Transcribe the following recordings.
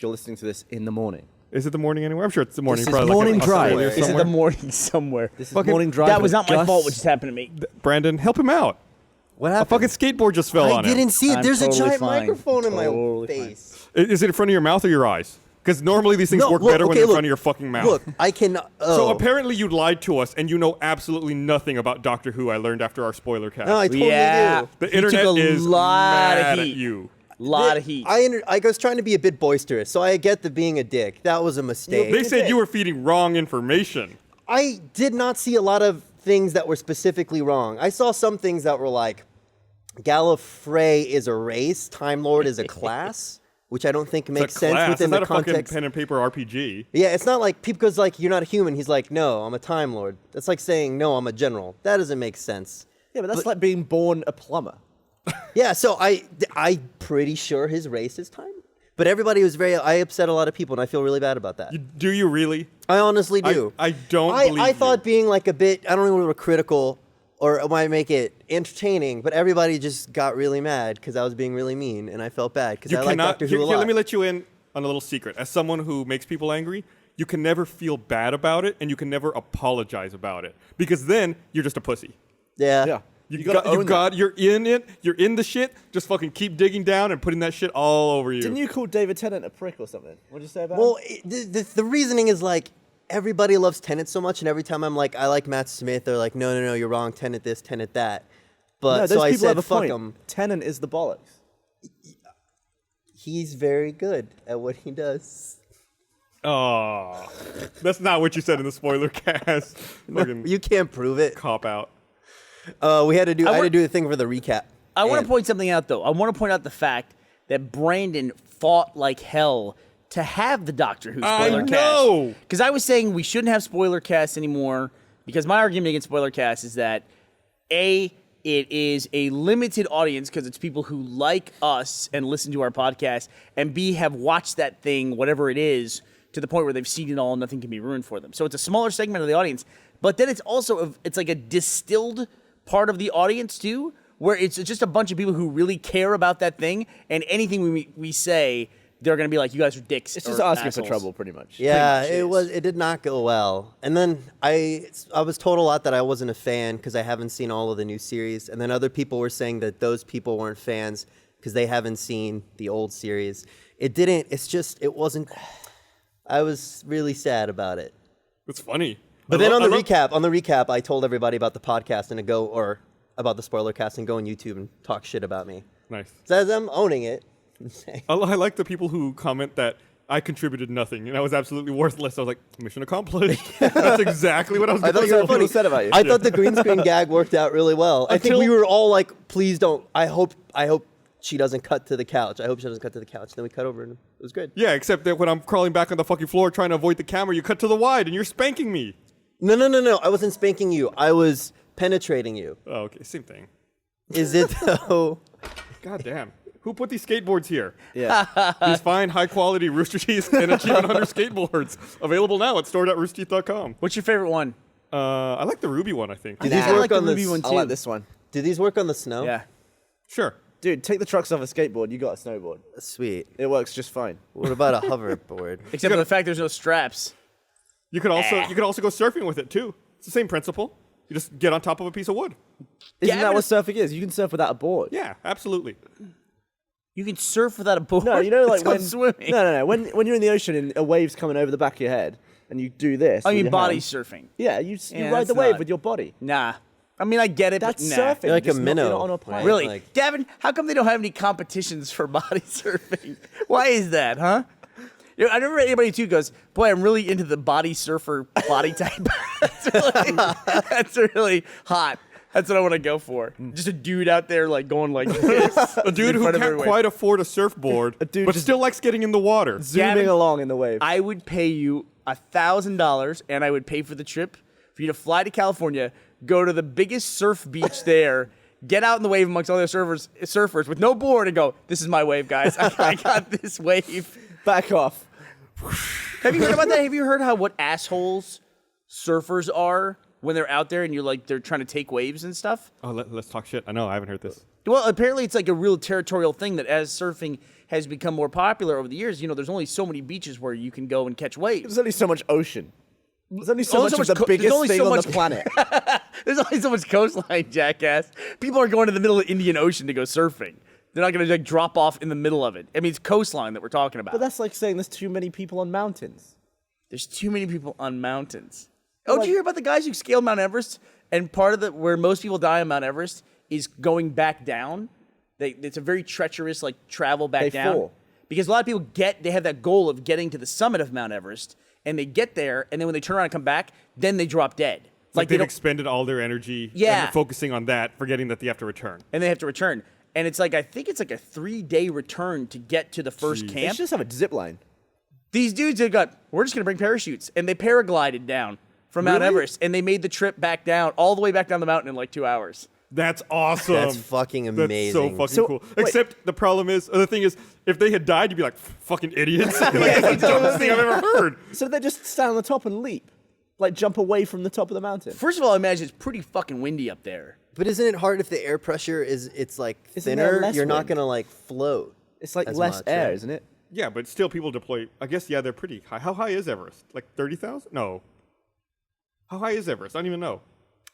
you're listening to this in the morning. Is it the morning anywhere? I'm sure it's the morning. This is morning drive. This is the morning somewhere. This is morning drive. That was not my Gus. fault, what just happened to me. Brandon, help him out. What A happened? fucking skateboard just fell on I him. didn't see it. I'm There's totally a giant fine. microphone in my Totally face. Is it in front of your mouth or your eyes? Because normally these things No, work look, better when okay, they're in look. front of your fucking mouth. Look, I can. So apparently you lied to us, and you know absolutely nothing about Doctor Who. I learned after our spoiler cast. No, I totally Yeah. do. The He internet took a is lot mad of at heat. you. Lot of heat. I was trying to be a bit boisterous, so I get the being a dick. That was a mistake. They said you were feeding wrong information. I did not see a lot of things that were specifically wrong. I saw some things that were like, Gallifrey is a race, Time Lord is a class, which I don't think makes sense class. within it's the not context. a fucking pen and paper RPG. Yeah, it's not like people goes like, you're not a human. He's like, no, I'm a Time Lord. That's like saying, no, I'm a general. That doesn't make sense. Yeah, but that's like being born a plumber. Yeah, so I'm pretty sure his race is Time. But everybody was I upset a lot of people, and I feel really bad about that. Do you really? I honestly do. I don't believe I you. thought being like a bit, I don't know whether critical or it might make it entertaining, but everybody just got really mad because I was being really mean, and I felt bad because You I like cannot. Doctor Who a Here, lot. let me let you in on a little secret. As someone who makes people angry, you can never feel bad about it, and you can never apologize about it, because then you're just a pussy. Yeah. Yeah. You're in it. You're in the shit. Just fucking keep digging down and putting that shit all over you. Didn't you call David Tennant a prick or something? What did you say about Well, him? the reasoning is like, everybody loves Tenet so much, and every time I'm like, I like Matt Smith, they're like, no, you're wrong, Tenet this, Tenet that. But No, so those I people have said, a fuck point. him. Tennant is the bollocks. He's very good at what he does. Oh, that's not what you said in the spoiler cast. Fucking You can't prove it. cop out. I had to do the thing for the recap. I want And- to point something out, though. I want to point out the fact that Brandon fought like hell to have the Doctor Who spoiler I cast. know. Because I was saying we shouldn't have spoiler casts anymore, because my argument against spoiler casts is that, A, it is a limited audience because it's people who like us and listen to our podcast, and B, have watched that thing, whatever it is, to the point where they've seen it all and nothing can be ruined for them. So it's a smaller segment of the audience, but then it's like a distilled part of the audience too, where it's just a bunch of people who really care about that thing, and anything we say, they're going to be like, you guys are dicks. It's just or asking assholes. for trouble, pretty much. Yeah, Pretty it much was. It did not go well. And then I was told a lot that I wasn't a fan because I haven't seen all of the new series. And then other people were saying that those people weren't fans because they haven't seen the old series. It didn't. It's just. It wasn't. I was really sad about it. It's funny. But then on the recap, I told everybody about the podcast and about the spoiler cast and go on YouTube and talk shit about me. Nice. So as I'm owning it. I like the people who comment that I contributed nothing and I was absolutely worthless. I was like, mission accomplished. That's exactly what I was I going thought to you were do. said about you. I thought the green screen gag worked out really well. I think we were all like, please don't. I hope she doesn't cut to the couch. I hope she doesn't cut to the couch. Then we cut over and it was good. Yeah, except that when I'm crawling back on the fucking floor trying to avoid the camera, you cut to the wide and you're spanking me. No. I wasn't spanking you. I was penetrating you. Oh, okay. Same thing. Is it though? God damn. Who put these skateboards here? Yeah. These fine, high-quality Rooster Teeth and Achievement Hunter skateboards. Available now at store.roosterteeth.com. What's your favorite one? I like the Ruby one, I think. Do I these like work the on Ruby this? one I too. like this one. Do these work on the snow? Yeah. Sure. Dude, take the trucks off a skateboard. You got a snowboard. Sweet. It works just fine. What about a hoverboard? Except for the fact there's no straps. You could also go surfing with it too. It's the same principle. You just get on top of a piece of wood. Isn't Gavin that what is- surfing is? You can surf without a board. Yeah, absolutely. You can surf without a board. No, you know, like It's called when swimming. No. When you're in the ocean and a wave's coming over the back of your head, and you do this. I with mean, your body hand. surfing. Yeah, you Yeah, ride that's the wave not- with your body. Nah. I mean, I get it, That's but nah. surfing. You're like a just minnow, not on a plane. right? Really? Like- Gavin, how come they don't have any competitions for body surfing? Why is that, huh? You know, I never read anybody too goes, boy, I'm really into the body surfer body type. That's really hot. That's what I want to go for. Just a dude out there like going like this. A dude in who front of can't everyone. quite afford a surfboard, dude but just- still likes getting in the water. Zooming Gavin, along in the wave. I would pay you $1,000 and I would pay for the trip for you to fly to California, go to the biggest surf beach there, get out in the wave amongst all the surfers with no board and go, this is my wave, guys. I got this wave. Back off. Have you heard about that? Have you heard what assholes surfers are when they're out there and they're trying to take waves and stuff? Oh, let's talk shit. I know, I haven't heard this. Well, apparently it's like a real territorial thing that as surfing has become more popular over the years, there's only so many beaches where you can go and catch waves. There's only so much ocean. There's only so Only much so of much the biggest there's only thing so on much- the planet. There's only so much coastline, jackass. People are going to the middle of the Indian Ocean to go surfing. They're not going to like drop off in the middle of it. I mean, it's coastline that we're talking about. But that's like saying there's too many people on mountains. There's too many people on mountains. Oh, did you hear about the guys who scaled Mount Everest? And part of where most people die on Mount Everest is going back down. It's a very treacherous travel back They down. fall. Because a lot of people they have that goal of getting to the summit of Mount Everest, and they get there, and then when they turn around and come back, then they drop dead. Like they they've don't, expended all their energy. Yeah. And they're focusing on that, forgetting that they have to return. and they have to return. And it's I think it's a 3-day return to get to the first They camp. should just have a zip line. These dudes have we're just going to bring parachutes. And they paraglided down from Mount Really? Everest, and they made the trip back down, all the way back down the mountain in 2 hours. That's awesome. That's fucking amazing. That's so fucking cool. wait. Except the problem is, the thing is, if they had died, you'd be like, fucking idiots. That's the dumbest thing I've ever heard. So they just stand on the top and leap. Like jump away from the top of the mountain. First of all, I imagine it's pretty fucking windy up there. But isn't it hard if the air pressure it's Isn't there thinner? less You're not wind? gonna float. It's like as less much, air, right? isn't it? Yeah, but still people deploy. I guess, yeah, they're pretty high. How high is Everest? Like 30,000? No. How high is Everest? I don't even know.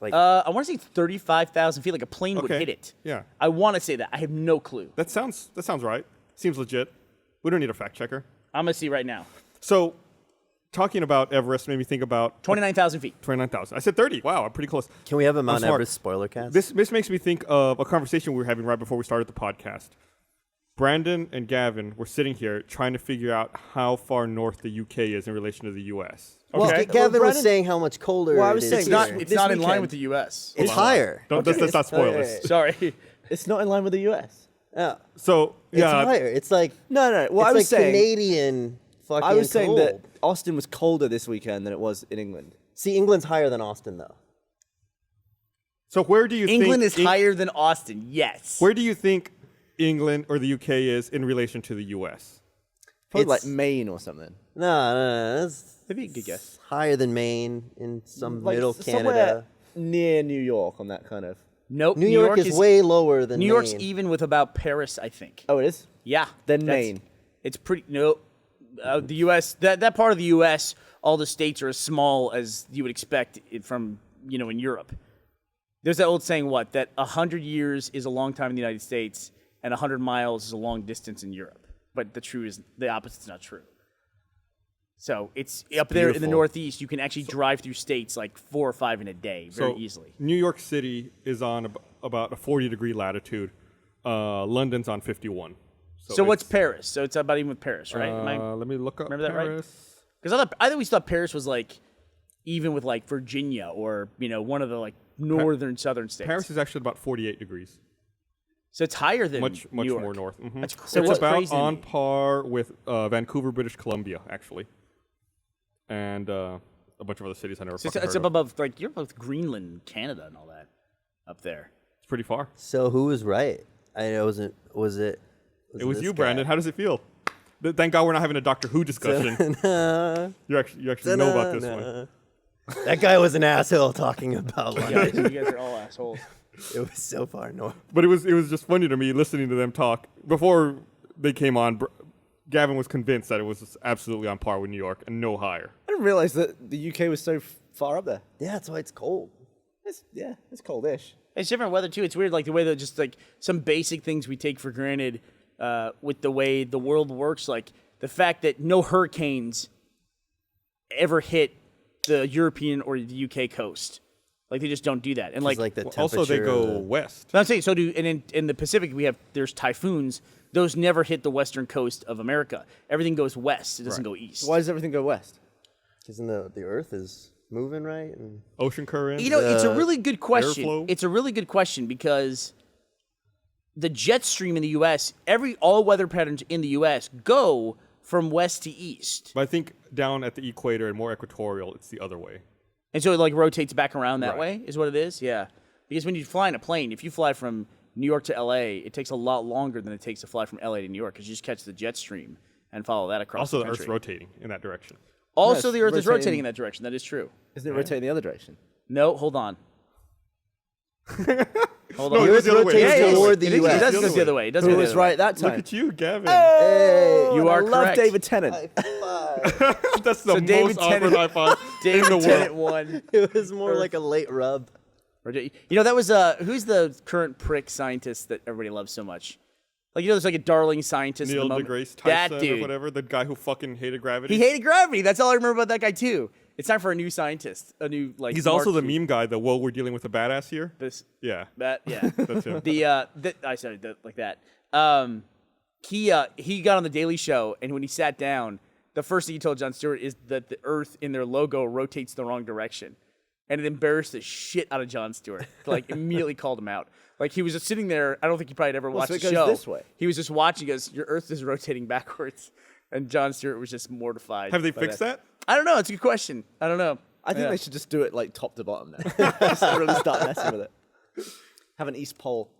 I want to say 35,000 feet, like a plane would Okay. hit it. Yeah. I want to say that. I have no clue. That sounds right. Seems legit. We don't need a fact checker. I'm going to see right now. So, talking about Everest made me think about 29,000 feet. 29,000. I said 30. Wow, I'm pretty close. Can we have a Mount smart. Everest spoiler cast? This makes me think of a conversation we were having right before we started the podcast. Brandon and Gavin were sitting here trying to figure out how far north the UK is in relation to the US. well, Okay. Gavin was Brandon- saying how much colder Well, I it was is saying It's here. not, This it's not in line weekend- with the U.S. It's higher. Let's not spoil Okay. this. Sorry. It's not in line with the US. Yeah. So, It's yeah. higher. It's like No. What I it's was like saying, Canadian fucking I was saying cold. that Austin was colder this weekend than it was in England. See, England's higher than Austin though. So where do you England think is higher than Austin, yes. Where do you think England or the UK is in relation to the US? Probably It's- like Maine or something. No. That's Maybe a good guess. higher than Maine in some Like middle somewhere Canada. near New York on that kind of. Nope. New York is way lower than New Maine. York's even with about Paris, I think. Oh, it is? Yeah. Then that's- Maine. It's pretty, no. The U.S., that part of the U.S., all the states are as small as you would expect it from, in Europe. There's that old saying, that 100 years is a long time in the United States and 100 miles is a long distance in Europe. But the opposite's not true. So it's up there in the beautiful. Northeast, you can actually drive through states like 4 or 5 in a day very easily. New York City is on about a 40-degree latitude. London's on 51. So what's it's, Paris? So it's about even with Paris, right? let me look up remember that right? Paris. Because I always thought Paris was even with Virginia or one of the northern southern states. Paris is actually about 48 degrees. So it's higher than Much New York. more north. Mhm. That's So it's what's about crazy to on me. par with Vancouver, British Columbia, actually, and a bunch of other cities I never So fucking it's heard up of. above you're above Greenland, Canada, and all that up there. It's pretty far. So who was right? I wasn't. Was it? It was this you, guy? Brandon. How does it feel? Thank God we're not having a Doctor Who discussion. You actually know about this one. That guy was an asshole talking about London. You guys are all assholes. It was so far north. But it was just funny to me listening to them talk before they came on. Gavin was convinced that it was absolutely on par with New York and no higher. I didn't realize that the UK was so far up there. Yeah, that's why it's cold. It's coldish. It's different weather too. It's weird, the way that just some basic things we take for granted with the way the world works, like the fact that no hurricanes ever hit the European or the UK coast. They just don't do that. And It's like the temperature. Also, they of go the- west. I'm saying, and in the Pacific there's typhoons. Those never hit the western coast of America. Everything goes west. It doesn't go east. Why does everything go west? Isn't the Earth is moving right? And Ocean currents. It's a really good question. airflow? It's a really good question because the jet stream in the U.S., all weather patterns in the U.S. go from west to east. But I think down at the equator and more equatorial, it's the other way. And so it rotates back around that Right. way, is what it is? Yeah. Because when you fly in a plane, if you fly from New York to L.A., it takes a lot longer than it takes to fly from L.A. to New York because you just catch the jet stream and follow that across Also, the the country. Earth's rotating in that direction. Also, No, the it's Earth is rotating- rotating in that direction. That is true. Isn't it rotating the other direction? No, hold on. Hold No, on. it goes the other way. rotates It goes the other way. toward the It does US. go the other way. It does Who go the was other way. right that time? Look at you, Gavin. Hey, You and are I love correct. David Tennant. That's the David most awkward Tennant- high five in David the Tennant world. won. It was more like a late rub. You know, that was who's the current prick scientist that everybody loves so much? Like, you know, there's like a darling scientist. Neil at the moment. deGrasse That Tyson dude. or whatever, the guy who fucking hated gravity. He hated gravity. That's all I remember about that guy too. It's time for a new scientist, a new like. He's also the marquee. meme guy. The whoa, we're dealing with a badass here. This Yeah, that yeah. that's him. I said it like that. He got on the Daily Show, and when he sat down, the first thing he told Jon Stewart is that the Earth in their logo rotates the wrong direction, and it embarrassed the shit out of Jon Stewart. Like immediately called him out. Like he was just sitting there. I don't think he probably had ever watched so the it goes show. this way. He was just watching. He goes, "Your Earth is rotating backwards," and Jon Stewart was just mortified. Have they by fixed that? I don't know. It's a good question. I don't know. I think Yeah. they should just do it like top to bottom now. Just really start messing with it. Have an East Pole.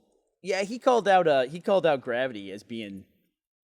Yeah, he called out Gravity as being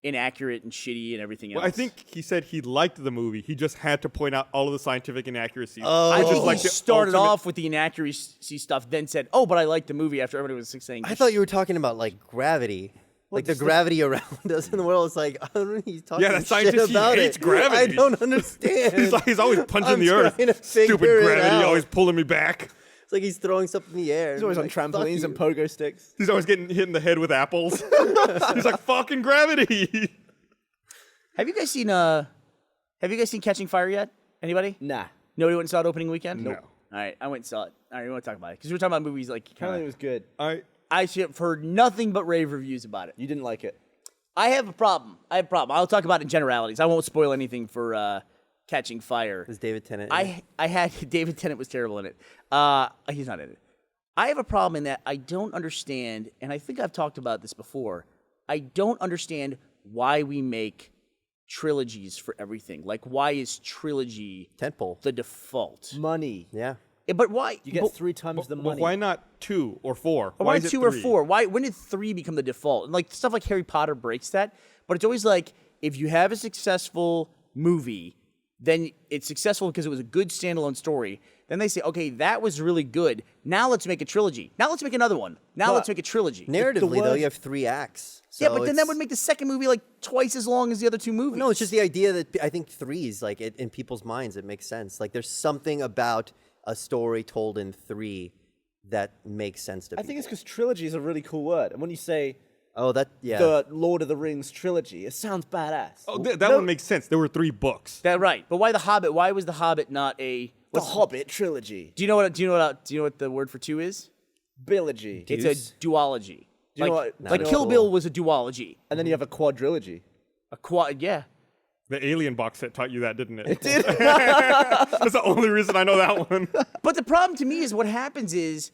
inaccurate and shitty and everything else. Well, I think he said he liked the movie. He just had to point out all of the scientific inaccuracies. Oh. I which is think like he the started ultimate- off with the inaccuracy stuff, then said, "Oh, but I like the movie." After everybody was saying, I thought you were talking about like gravity. Like the gravity around us in the world. It's like, I don't know, he's talking Yeah, that shit scientist, he about hates it. gravity. I don't understand. He's always punching I'm the earth. trying to figure Stupid it gravity, out. always pulling me back. It's like he's throwing something in the air. He's always on Like, fuck trampolines you. and pogo sticks. He's always getting hit in the head with apples. He's like, fucking gravity. Have you guys seen Catching Fire yet? Anybody? Nah. Nobody went and saw it opening weekend? No. All right, I went and saw it. All right, we want to talk about it because we were talking about movies like Apparently it was good. I have heard nothing but rave reviews about it. You didn't like it. I have a problem. I'll talk about it in generalities. I won't spoil anything for Catching Fire. Is David Tennant? I had David Tennant was terrible in it. He's not in it. I have a problem in that I don't understand, and I think I've talked about this before. I don't understand why we make trilogies for everything. Like, why is trilogy Tentpole. the default? Money. Yeah. But why? You get 3 times the But money. why not 2 or 4? Why is it 2 or 3? 4? When did 3 become the default? And like stuff like Harry Potter breaks that. But it's always like, if you have a successful movie, then it's successful because it was a good standalone story. Then they say, okay, that was really good. Now let's make a trilogy. Now let's make another one. Now But let's make a trilogy. Narratively, though, word- you have 3 acts. Yeah, So but then that it's- would make the second movie like twice as long as the other 2 movies. No, it's just the idea that I think 3 is like in people's minds, it makes sense. Like there's something about a story told in 3 that makes sense to I people. think it's because trilogy is a really cool word. And when you say Oh, yeah. the Lord of the Rings trilogy, it sounds badass. Oh, that one makes sense. There were 3 books. That right. But why The Hobbit? Why was The Hobbit not a The Hobbit trilogy. Do you know what the word for 2 is? Bilogy. It's a duology. Do you know like what- like No. Kill Bill was a duology. And then you have a quadrilogy. A quad, yeah. The Alien box set taught you that, didn't it? It did. That's the only reason I know that one. But the problem to me is what happens is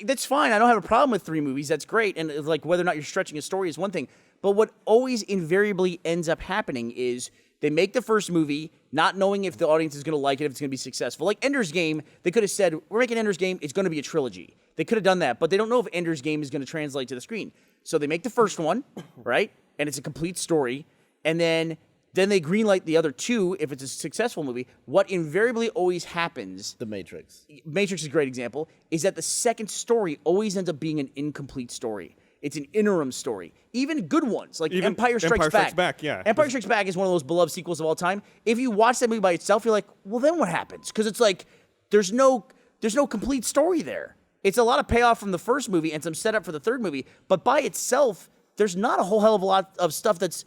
that's fine. I don't have a problem with 3 movies. That's great. And like whether or not you're stretching a story is one thing. But what always invariably ends up happening is they make the first movie not knowing if the audience is going to like it, if it's going to be successful. Like Ender's Game, they could have said, we're making Ender's Game, it's going to be a trilogy. They could have done that, but they don't know if Ender's Game is going to translate to the screen. So they make the first one, right? And it's a complete story. And then they greenlight the other 2 if it's a successful movie. What invariably always happens, The Matrix. Matrix is a great example, is that the second story always ends up being an incomplete story. It's an interim story. Even good ones, like Even Empire Strikes Empire Strikes Back, yeah. Empire Strikes Back is one of those beloved sequels of all time. If you watch that movie by itself, you're like, well, then what happens? Because it's like, there's no complete story there. It's a lot of payoff from the first movie and some setup for the third movie, but by itself, there's not a whole hell of a lot of stuff that's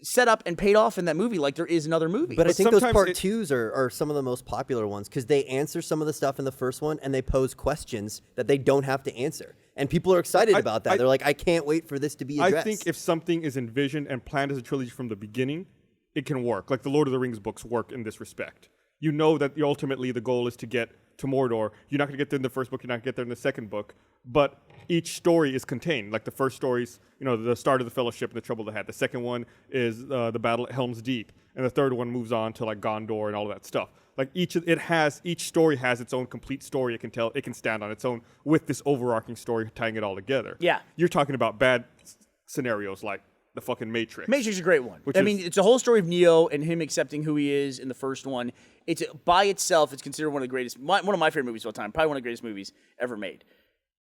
set up and paid off in that movie like there is in other movies. But I think those sometimes part it- 2s are some of the most popular ones because they answer some of the stuff in the first one and they pose questions that they don't have to answer. And people are excited about that. They're like, I can't wait for this to be addressed. I think if something is envisioned and planned as a trilogy from the beginning, it can work. Like the Lord of the Rings books work in this respect. You know that ultimately the goal is to get to Mordor. You're not going to get there in the first book. You're not going to get there in the second book. But each story is contained. Like the first story's, the start of the Fellowship and the trouble they had. The second one is the battle at Helm's Deep. And the third one moves on to like Gondor and all of that stuff. Like each story has its own complete story. It can tell. It can stand on its own with this overarching story tying it all together. Yeah. You're talking about bad scenarios like the fucking Matrix. Matrix is a great one. Which I is- mean, it's a whole story of Neo and him accepting who he is in the first one. It's by itself, it's considered one of the greatest, one of my favorite movies of all time, probably one of the greatest movies ever made.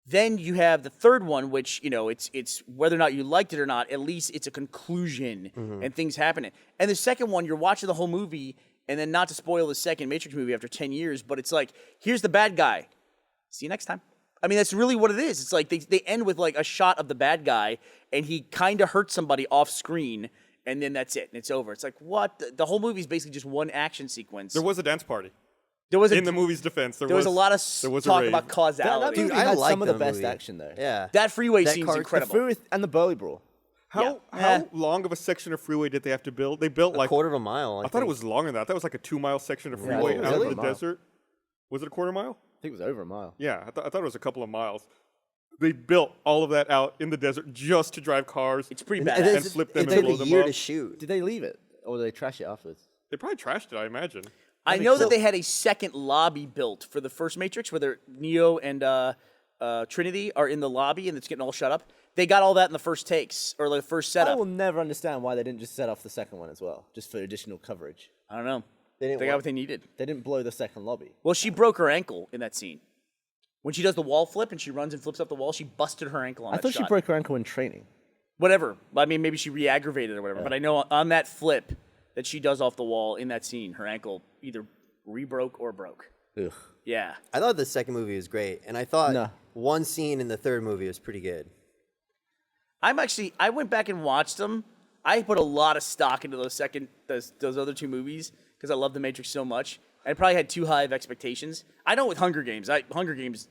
Then you have the third one, which, it's whether or not you liked it or not, at least it's a conclusion and things happening. And the second one, you're watching the whole movie, and then not to spoil the second Matrix movie after 10 years, but it's like, here's the bad guy. See you next time. I mean, that's really what it is. It's like they end with like a shot of the bad guy, and he kind of hurts somebody off screen, and then that's it, and it's over. It's like, what? The whole movie is basically just one action sequence. There was a dance party. In the movie's defense, there was a lot of talk about That causality. movie I had like some of the that best movie. action, though. Yeah. That freeway That scene's car- the incredible. The freeway and the Burley Brawl. How long of a section of freeway did they have to build? They built like quarter of a mile. I thought it was longer than that. That was like a 2-mile section of Yeah, freeway it was out over of a the mile. desert. Was it a quarter mile? I think it was over a mile. Yeah, I thought it was a couple of miles. They built all of that out in the desert just to drive cars. It's pretty And badass. And flip them it and took blow a them year up. to shoot. Did they leave it? Or did they trash it afterwards? They probably trashed it, I imagine. I know that they had a second lobby built for the first Matrix, where Neo and Trinity are in the lobby and it's getting all shut up. They got all that in the first takes, or the first I setup. will never understand why they didn't just set off the second one as well, just for additional coverage. I don't know. didn't They got what? what they needed. They didn't blow the second lobby. Well, she broke her ankle in that scene. When she does the wall flip and she runs and flips up the wall, she busted her ankle on I that thought shot. she broke her ankle in training. Whatever. I mean, maybe she re-aggravated or whatever. But I know on that flip that she does off the wall in that scene, her ankle either re-broke or broke. Ugh. Yeah. I thought the second movie was great, and I thought No. one scene in the third movie was pretty good. I went back and watched them. I put a lot of stock into those other two movies because I love The Matrix so much. I probably had too high of expectations. I know with Hunger Games, Hunger Games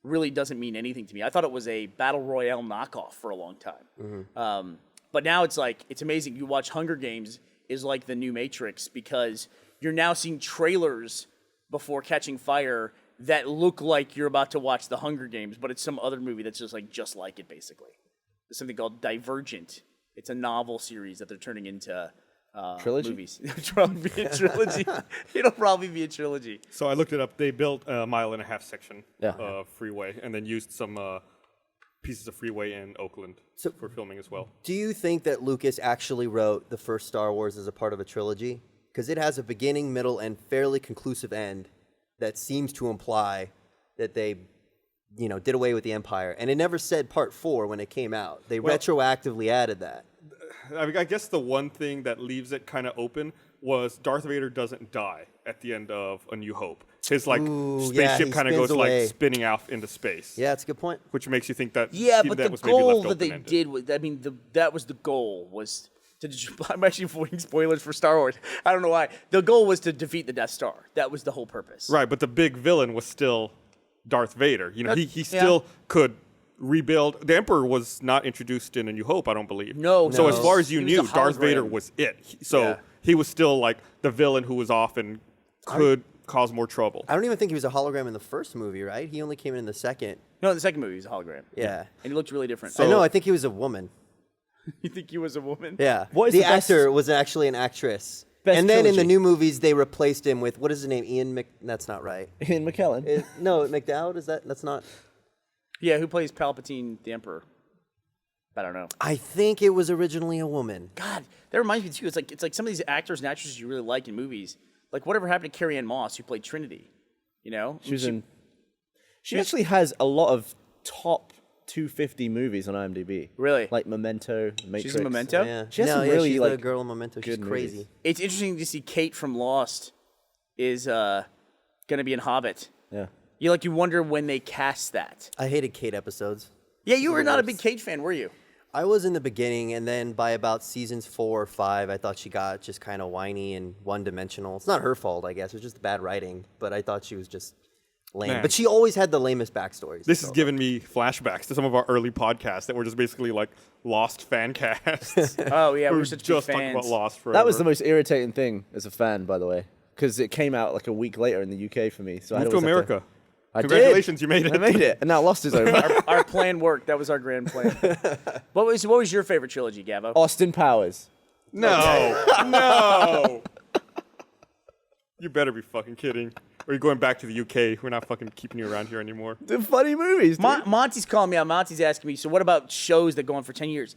really doesn't mean anything to me. I thought it was a battle royale knockoff for a long time. But now it's like, it's amazing. You watch Hunger Games is like the new Matrix because you're now seeing trailers before catching fire that look like you're about to watch the Hunger Games, but it's some other movie that's just like it basically. There's something called Divergent. It's a novel series that they're turning into Trilogy? movies. It'll probably be a trilogy. It'll probably be a trilogy. So I looked it up. They built a 1.5 mile section Yeah. of freeway and then used some pieces of freeway in Oakland for filming as well. Do you think that Lucas actually wrote the first Star Wars as a part of a trilogy? Because it has a beginning, middle, and fairly conclusive end that seems to imply that they, did away with the Empire. And it never said Part 4 when it came out. They retroactively added that. I mean, I guess the one thing that leaves it kind of open was Darth Vader doesn't die at the end of A New Hope. His yeah, spaceship he kind of spins goes away. like spinning off into space. Yeah, that's a good point. Which makes you think that But that the was maybe goal left that they open-ended. did was, that was the goal was to. I'm actually avoiding spoilers for Star Wars. I don't know why. The goal was to defeat the Death Star. That was the whole purpose. Right, but the big villain was still Darth Vader. He still could rebuild. The Emperor was not introduced in A New Hope, I don't believe. No. So as far as He you was knew, the Darth Vader hologram. was it. Yeah. He was still like the villain who was off and could cause more trouble. I don't even think he was a hologram in the first movie, right? He only came in the second. No, in the second movie, he was a hologram. Yeah. And he looked really different. I know, I think he was a woman. You think he was a woman? Yeah. What is the the best- actor was actually an actress. Best And then in the trilogy? new movies, they replaced him with, what is his name? That's not right. Ian McKellen. No, McDowd, that's not. Yeah, who plays Palpatine, the Emperor? I don't know. I think it was originally a woman. God, that reminds me too. It's like some of these actors and actresses you really like in movies. Like whatever happened to Carrie Ann Moss, who played Trinity? She actually has a lot of top 250 movies on IMDb. Really? Like Memento, Matrix. She's in Memento? Yeah. She has some yeah, really, she's the like, girl in Memento. She's good crazy. movies. It's interesting to see Kate from Lost is going to be in Hobbit. Yeah. You wonder when they cast that. I hated Kate episodes. Yeah, you were not a big Kate fan, were you? I was in the beginning, and then by about seasons 4 or 5, I thought she got just kind of whiny and one-dimensional. It's not her fault, I guess. It was just bad writing, but I thought she was just lame. Man. But she always had the lamest backstories. This is giving me flashbacks to some of our early podcasts that were just basically like Lost fan casts. Oh yeah, we we were were such big just talking fans. about Lost forever. That was the most irritating thing as a fan, by the way, because it came out like a week later in the UK for me. So I Moved had to always have America. I did. Congratulations, you made it. I made it, and now Lost is over. Our plan worked. That was our grand plan. What was your favorite trilogy, Gavo? Austin Powers. No, no. You better be fucking kidding. Or you're going back to the UK. We're not fucking keeping you around here anymore. They're funny movies, dude. Monty's calling me out. Monty's asking me, so what about shows that go on for 10 years?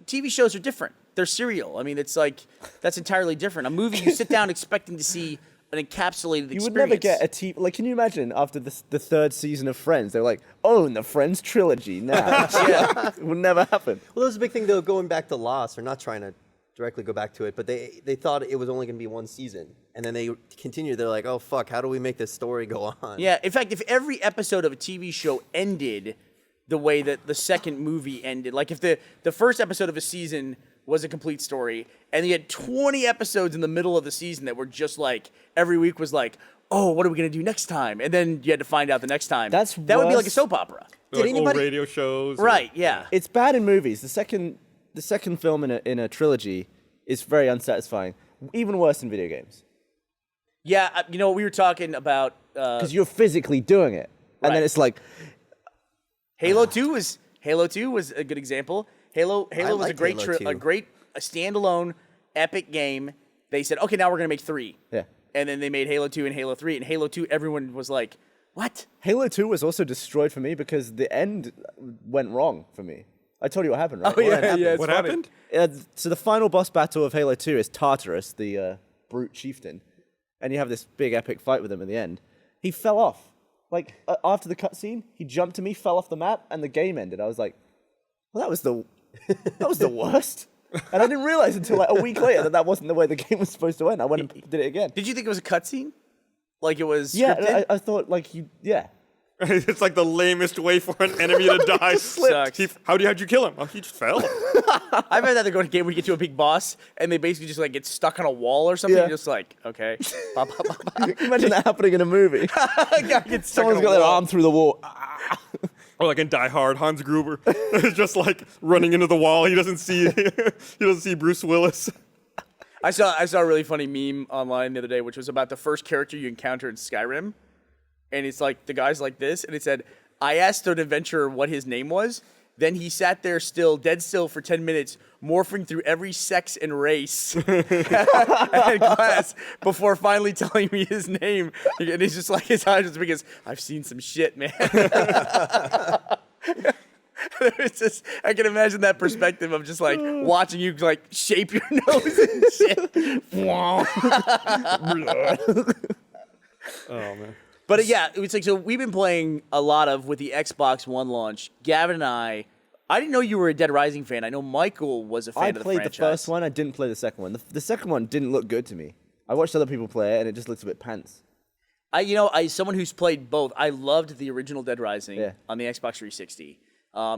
TV shows are different. They're serial. I mean, it's like, that's entirely different. A movie, you sit down expecting to see an encapsulated experience. You would never get a TV. Like, can you imagine after the third season of Friends, they're like, own the Friends trilogy now. Yeah, it would never happen. Well, that was a big thing, though, going back to Lost, or not trying to directly go back to it, but they thought it was only going to be one season. And then they continued. They're like, oh, fuck, how do we make this story go on? Yeah, in fact, if every episode of a TV show ended the way that the second movie ended, like if the first episode of a season was a complete story, and you had 20 episodes in the middle of the season that were just like, every week was like, oh, what are we going to do next time? And then you had to find out the next time. That would be like a soap opera. Like old radio shows. Right, yeah. It's bad in movies. The second film in a trilogy is very unsatisfying. Even worse in video games. Yeah, we were talking about... Because you're physically doing it. And then it's like... Halo 2 was a good example. Halo was a great a standalone epic game. They said, okay, now we're going to make 3. Yeah. And then they made Halo 2 and Halo 3. And Halo 2, everyone was like, what? Halo 2 was also destroyed for me because the end went wrong for me. I told you what happened, right? Oh, yeah. What happened? So the final boss battle of Halo 2 is Tartarus, the brute chieftain. And you have this big epic fight with him in the end. He fell off. Like, after the cutscene, he jumped to me, fell off the map, and the game ended. I was like, well, that was the worst. And I didn't realize until like a week later that wasn't the way the game was supposed to end. I went and did it again. Did you think it was a cutscene? Like it was Yeah, scripted? I thought like yeah. It's like the lamest way for an enemy to die. Sucks. How'd you kill him? Oh, he just fell. I've had that to go to a game where you get to a big boss and they basically just like get stuck on a wall or something. Yeah. You're just like, okay. Bop, bop, bop, bop. Imagine that happening in a movie. Guy gets stuck Someone's on a got their wall. arm through the wall. Or like in Die Hard, Hans Gruber is just like running into the wall. He doesn't see Bruce Willis. I saw a really funny meme online the other day, which was about the first character you encounter in Skyrim. And it's like, the guy's like this, and it said, I asked an adventurer what his name was. Then he sat there dead still for 10 minutes, morphing through every sex and race and class before finally telling me his name. And he's just like, his eyes just because I've seen some shit, man. It's just, I can imagine that perspective of just like watching you like shape your nose and shit. Oh man. But yeah, it was like, so we've been playing a lot with the Xbox One launch. Gavin and I didn't know you were a Dead Rising fan. I know Michael was a fan I of the played franchise. the first one. I didn't play the second one. The second one didn't look good to me. I watched other people play it, and it just looks a bit pants. Someone who's played both, I loved the original Dead Rising on the Xbox 360.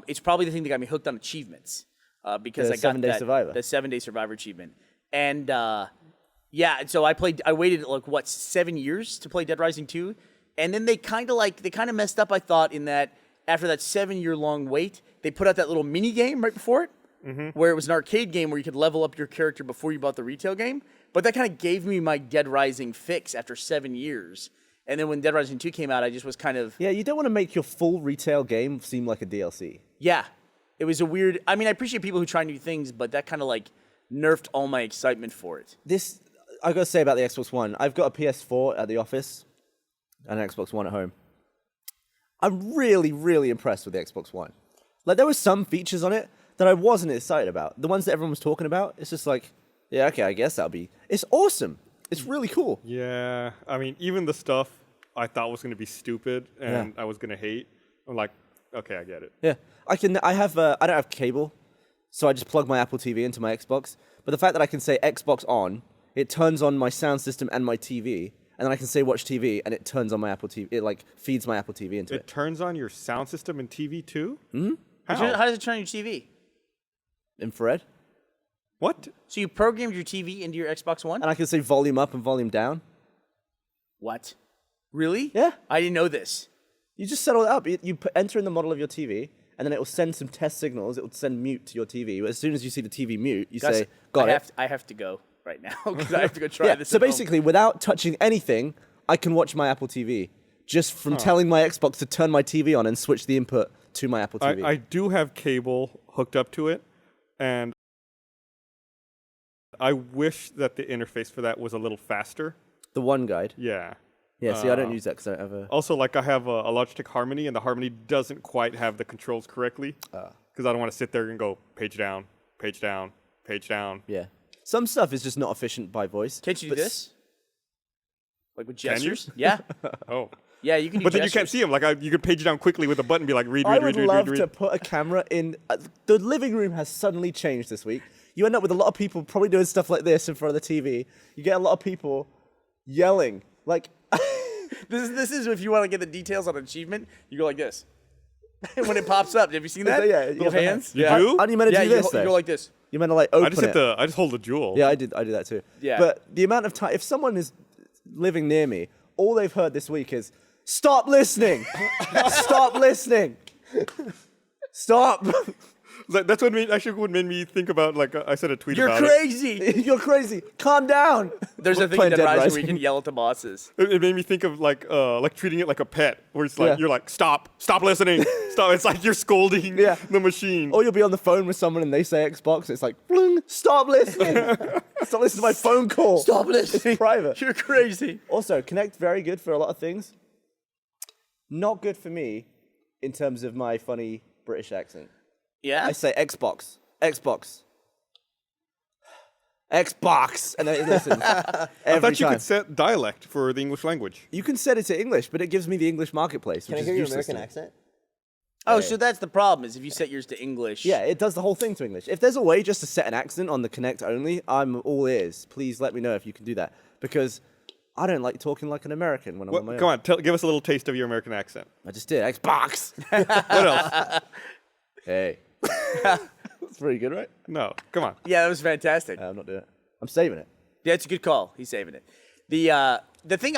It's probably the thing that got me hooked on achievements because I got the 7-Day Survivor achievement. And so I waited like 7 years to play Dead Rising 2. And then they kind of messed up, I thought, in that after that 7-year-long wait, they put out that little mini game right before it, where it was an arcade game where you could level up your character before you bought the retail game. But that kind of gave me my Dead Rising fix after 7 years. And then when Dead Rising 2 came out, I just was kind of... Yeah, you don't want to make your full retail game seem like a DLC. Yeah. It was a weird... I mean, I appreciate people who try new things, but that kind of like nerfed all my excitement for it. I got to say about the Xbox One, I've got a PS4 at the office and an Xbox One at home. I'm really, really impressed with the Xbox One. Like, there were some features on it that I wasn't excited about. The ones that everyone was talking about, it's just like, yeah, okay, I guess that'll be... It's awesome. It's really cool. Yeah, I mean, even the stuff I thought was going to be stupid and I was going to hate, I'm like, okay, I get it. Yeah. I don't have cable, so I just plug my Apple TV into my Xbox. But the fact that I can say Xbox on, it turns on my sound system and my TV, and then I can say watch TV, and it turns on my Apple TV. It like feeds my Apple TV into it. It turns on your sound system and TV too? Mm-hmm. How does it turn on your TV? Infrared. What? So you programmed your TV into your Xbox One? And I can say volume up and volume down. What? Really? Yeah. I didn't know this. You just set all that up. You enter in the model of your TV, and then it will send some test signals. It will send mute to your TV. As soon as you see the TV mute, you say, got it. I have to go right now because I have to go try this. So basically, without touching anything, I can watch my Apple TV just from telling my Xbox to turn my TV on and switch the input to my Apple TV. I do have cable hooked up to it, and I wish that the interface for that was a little faster. The One Guide. Yeah. Yeah, see, I don't use that because I don't have a... Also, like, I have a Logitech Harmony, and the Harmony doesn't quite have the controls correctly because I don't want to sit there and go page down, page down, page down. Yeah. Some stuff is just not efficient by voice. Can't you do this? Like with Can you? gestures. Yeah. Oh. Yeah, you can do But then you gestures. can't see them. Like you can page down quickly with a button and be like, read, I read, would read, love read, read, to read. put a camera in. The living room has suddenly changed this week. You end up with a lot of people probably doing stuff like this in front of the TV. You get a lot of people yelling. Like, This is if you want to get the details on an achievement, you go like this. When it pops up, have you seen that? Yeah, you Little have the hands. You yeah. do? how do you meant to Yeah, do you, this? you though? go like this. You meant to like open I just it. I just hold the jewel. Yeah, I do that too. Yeah. But the amount of time, if someone is living near me, all they've heard this week is, stop listening! Stop listening! Stop! That's what what made me think about, like, I said a tweet You're about crazy. You're crazy. Calm down. There's a thing in Playing Dead Dead Rising Rising. where you can yell at the bosses. it. It made me think of like treating it like a pet, where it's like, Yeah. you're like, stop listening, stop. It's like you're scolding Yeah. the machine. Or you'll be on the phone with someone and they say Xbox. It's like, bling, stop listening. Stop listening to my phone call. Stop listening. It's private. You're crazy. Also, Connect, very good for a lot of things. Not good for me in terms of my funny British accent. Yeah. I say Xbox. Xbox. Xbox. And then it listens. I Every thought you time. could set dialect for the English language. You can set it to English, but it gives me the English marketplace, Can which I is hear your useless American to me. accent? Oh, so that's the problem is if you set yours to English. Yeah, it does the whole thing to English. If there's a way just to set an accent on the Connect only, I'm all ears. Please let me know if you can do that. Because I don't like talking like an American when I'm on my Come own. on, give us a little taste of your American accent. I just did. Xbox. What else? Hey. That's pretty good, right? No, come on. Yeah, that was fantastic. I'm not doing it. I'm saving it. Yeah, it's a good call. He's saving it. The thing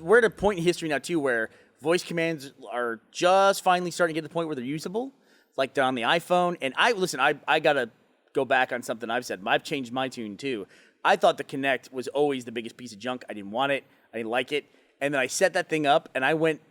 we're at a point in history now too where voice commands are just finally starting to get to the point where they're usable, like they're on the iPhone. And I gotta go back on something I've said. I've changed my tune too. I thought the Kinect was always the biggest piece of junk. I didn't want it. I didn't like it. And then I set that thing up, and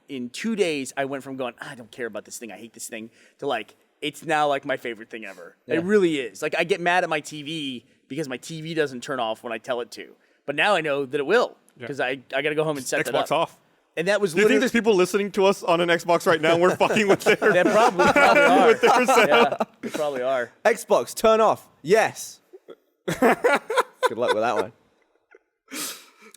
in 2 days, I went from going, I don't care about this thing, I hate this thing, to like, it's now like my favorite thing ever. Yeah. It really is. Like, I get mad at my TV because my TV doesn't turn off when I tell it to. But now I know that it will, because I got to go home and set that up. Xbox off. And that was Do you think literally... there's people listening to us on an Xbox right now and we're fucking with their, They probably are. with their setup? Yeah, they probably are. Xbox, turn off. Yes. Good luck with that one.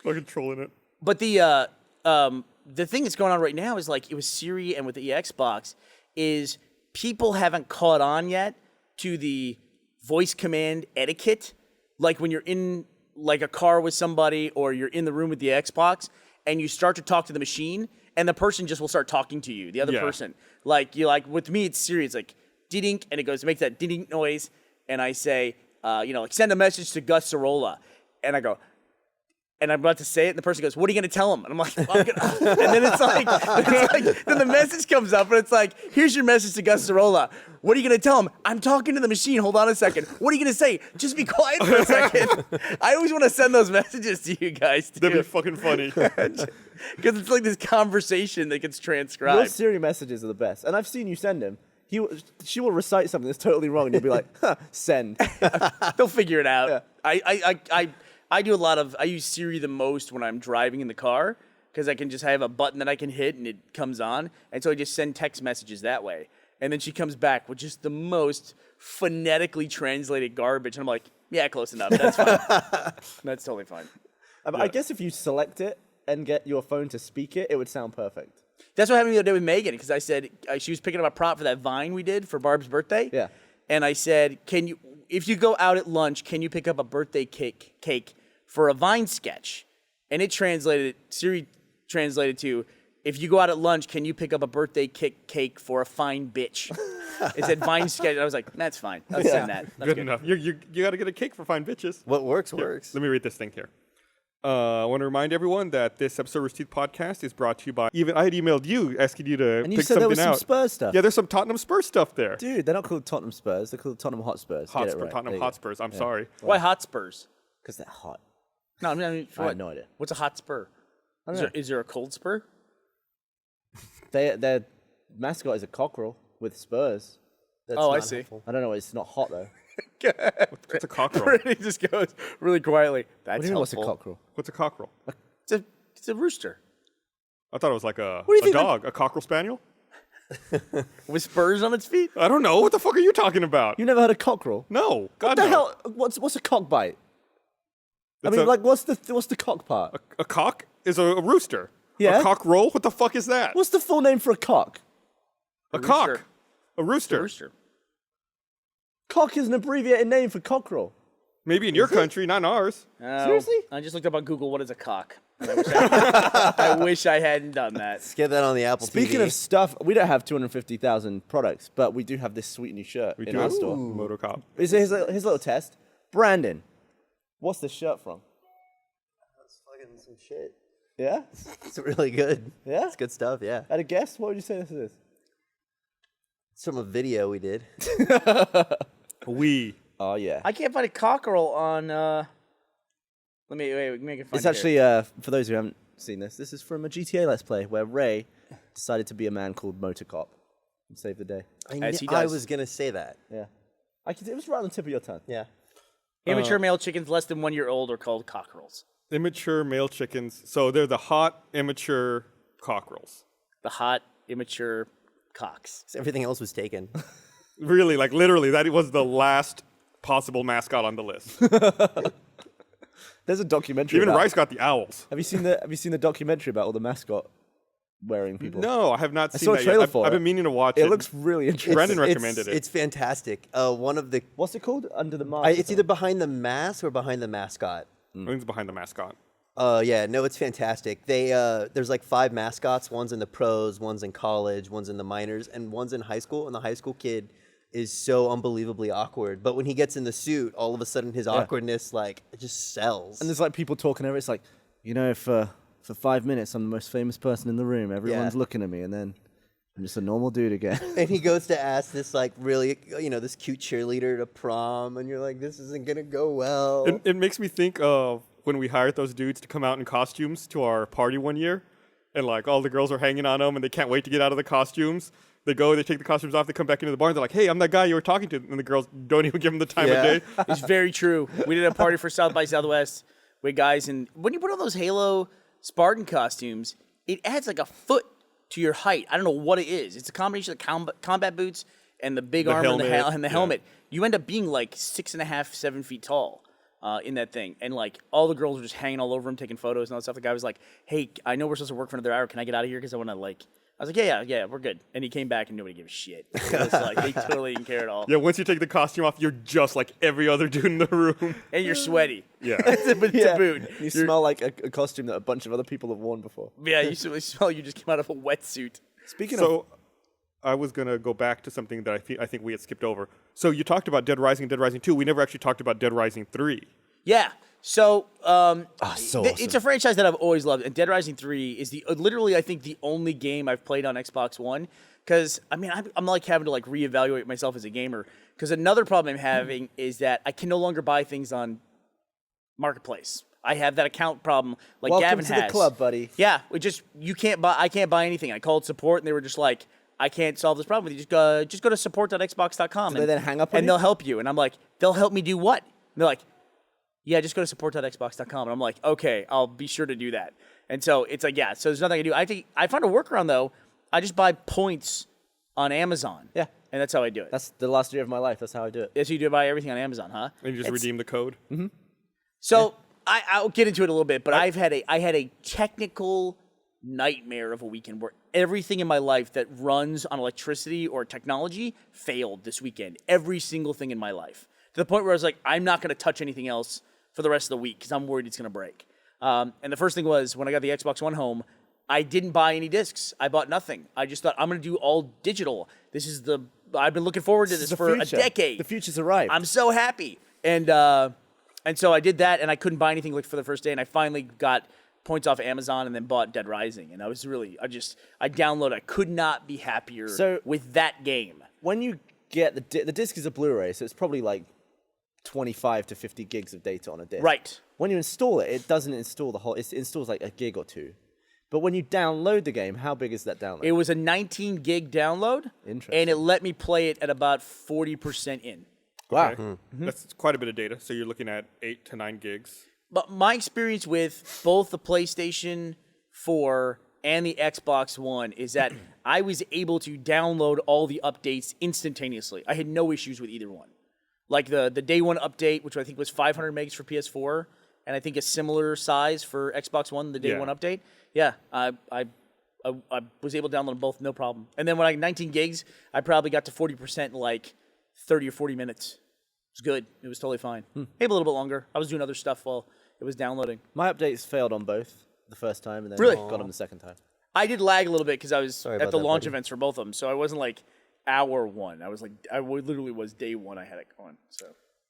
Fucking trolling it. But the thing that's going on right now is like it was Siri and with the Xbox is people haven't caught on yet to the voice command etiquette. Like when you're in like a car with somebody or you're in the room with the Xbox and you start to talk to the machine and the person just will start talking to you, the other Yeah. person. Like with me it's Siri, it's like ding and it goes to make that ding noise and I say like send a message to Gus Sorola and I go and I'm about to say it, and the person goes, "What are you going to tell him?" And I'm like, well, I'm gonna... and then it's like, then the message comes up, and it's like, "Here's your message to Gus Sorola. What are you going to tell him?" I'm talking to the machine. Hold on a second. What are you going to say? Just be quiet for a second. I always want to send those messages to you guys too, That'd be fucking funny. because it's like this conversation that gets Your transcribed. Siri messages are the best. And I've seen you send them. She will recite something that's totally wrong, and you'll be like, send. They'll figure it out. Yeah. I use Siri the most when I'm driving in the car because I can just have a button that I can hit and it comes on. And so I just send text messages that way. And then she comes back with just the most phonetically translated garbage. And I'm like, yeah, close enough. That's fine. That's totally fine. I guess if you select it and get your phone to speak it, it would sound perfect. That's what happened the other day with Megan because I said she was picking up a prop for that Vine we did for Barb's birthday. Yeah. And I said, if you go out at lunch, can you pick up a birthday cake for a Vine sketch? And Siri translated to, if you go out at lunch, can you pick up a birthday cake for a fine bitch? It said Vine sketch. And I was like, that's fine. I'll send that. That's Good enough. You got to get a cake for fine bitches. What works, works. Let me read this thing here. I want to remind everyone that this episode of Rooster Teeth Podcast is brought to you by... I had emailed you, asking you to And you pick said something there was some out. Spurs stuff. Yeah, there's some Tottenham Spurs stuff there. Dude, they're not called Tottenham Spurs. They're called Tottenham Hotspurs. Get it Hotspur, right. Tottenham Hotspurs. I'm sorry. Why Hotspurs? Because they're hot. No, I mean, I have no idea. What's a hot spur? Is there a cold spur? Their mascot is a cockerel with spurs. That's Oh, I not see. helpful. I don't know. It's not hot, though. What's a cockerel? He just goes really quietly. That's What do you mean, what's a helpful. cockerel? What's a cockerel? It's a rooster I thought it was like a do you think dog, a cockerel spaniel. with spurs on its feet. I don't know. What the fuck are you talking about? You never heard of cockerel? No. God, What the no. hell? What's a cock bite? I It's mean, like, what's the cock part? a cock is a rooster. Yeah. A cock roll? What the fuck is that? What's the full name for a cock? A cock. rooster. A rooster. Rooster. Cock is an abbreviated name for cockerel. Maybe in your country, not in ours. Seriously? I just looked up on Google what is a cock. And I wish I hadn't done that. Get that on the Apple Speaking TV. of stuff, we don't have 250,000 products, but we do have this sweet new shirt in our store. Moto cop. Here's a little test. Brandon, what's this shirt from? That's fucking some shit. Yeah? It's really good. Yeah? It's good stuff, yeah. At a guess, what would you say this is? It's from a video we did. We. Oh, yeah. I can't find a cockerel on. Let me make it find It's it actually, here. for those who haven't seen this, this is from a GTA Let's Play where Ray decided to be a man called Motorcop and save the day. As he I does. was going to say that. Yeah. It was right on the tip of your tongue. Yeah. Immature male chickens less than 1 year old are called cockerels. Immature male chickens. So they're the hot, immature cockerels. The hot, immature cocks. 'Cause everything else was taken. Really, like literally, that was the last possible mascot on the list. There's a documentary. Even about Rice got the owls. Have you seen the documentary about all the mascot wearing people? No, I have not seen saw a that trailer yet. for I've it. been meaning to watch it. It looks really interesting. Brandon recommended it. It's fantastic. One of the... What's it called? Under the Mask. it's either behind the mask or behind the mascot. I think it's behind the mascot. Yeah, no, it's fantastic. There's like 5 mascots. One's in the pros, one's in college, one's in the minors, and one's in high school. And the high school kid is so unbelievably awkward. But when he gets in the suit, all of a sudden his awkwardness like it just sells. And there's like people talking over it. It's like, for 5 minutes, I'm the most famous person in the room. Everyone's looking at me, and then I'm just a normal dude again. And he goes to ask this like really, this cute cheerleader to prom, and you're like, this isn't gonna go well. It makes me think of when we hired those dudes to come out in costumes to our party one year, and like all the girls are hanging on them, and they can't wait to get out of the costumes. They go, they take the costumes off, they come back into the bar, and they're like, hey, I'm that guy you were talking to. And the girls don't even give them the time of day. It's very true. We did a party for South by Southwest with guys, and when you put on those Halo Spartan costumes, it adds like a foot to your height. I don't know what it is. It's a combination of combat boots and the big armor and the helmet. You end up being like 6.5, 7 feet tall in that thing. And like all the girls were just hanging all over him, taking photos and all that stuff. The guy was like, hey, I know we're supposed to work for another hour. Can I get out of here? Because I want to like... I was like, yeah, we're good. And he came back and nobody gave a shit. It was like, they totally didn't care at all. Yeah, once you take the costume off, you're just like every other dude in the room. And you're sweaty. Yeah. to boot. You smell like a costume that a bunch of other people have worn before. Yeah, you smell you just came out of a wetsuit. Speaking of... So I was going to go back to something that I think we had skipped over. So you talked about Dead Rising and Dead Rising 2. We never actually talked about Dead Rising 3. Yeah. So, so it's a franchise that I've always loved, and Dead Rising 3 is literally I think the only game I've played on Xbox One. Because I mean, I'm like having to like reevaluate myself as a gamer. Because another problem I'm having is that I can no longer buy things on Marketplace. I have that account problem, like Welcome Gavin to has. the club, buddy. Yeah, I can't buy anything. I called support, and they were just like, I can't solve this problem with you. Just go to support.xbox.com. Do they then hang up on and you? they'll help you. And I'm like, they'll help me do what? And they're like, yeah, just go to support.xbox.com. And I'm like, okay, I'll be sure to do that. And so it's like, yeah, so there's nothing I can do. I found a workaround, though. I just buy points on Amazon. Yeah. And that's how I do it. That's the last year of my life. That's how I do it. So you do buy everything on Amazon, huh? And you just redeem the code. Mm-hmm. So I'll get into it a little bit, but I had a technical nightmare of a weekend where everything in my life that runs on electricity or technology failed this weekend. Every single thing in my life. To the point where I was like, I'm not going to touch anything else for the rest of the week because I'm worried it's going to break. And the first thing was when I got the Xbox One home, I didn't buy any discs. I bought nothing. I just thought I'm going to do all digital. I've been looking forward to this for a decade. The future's arrived. I'm so happy. And so I did that, and I couldn't buy anything like for the first day, and I finally got points off Amazon and then bought Dead Rising. And I downloaded. I could not be happier with that game. When you get the disc is a Blu-ray, so it's probably like 25 to 50 gigs of data on a disc. Right. When you install it, it doesn't install the whole. It installs like a gig or two. But when you download the game, how big is that download? It was a 19 gig download. Interesting. And it let me play it at about 40% in. Wow. Okay. That's quite a bit of data. So you're looking at 8 to 9 gigs. But my experience with both the PlayStation 4 and the Xbox One is that I was able to download all the updates instantaneously. I had no issues with either one. Like the day one update, which I think was 500 megs for PS4 and I think a similar size for Xbox One, the day Yeah. one update. Yeah, I was able to download them both, no problem. And then when I 19 gigs, I probably got to 40% in like 30 or 40 minutes. It was good. It was totally fine. Maybe a little bit longer. I was doing other stuff while it was downloading. My updates failed on both the first time, and then Really? got them the second time. I did lag a little bit because I was Sorry at about the that, launch buddy. events for both of them, so I wasn't like hour one. I was like, literally was day one. I had it going. So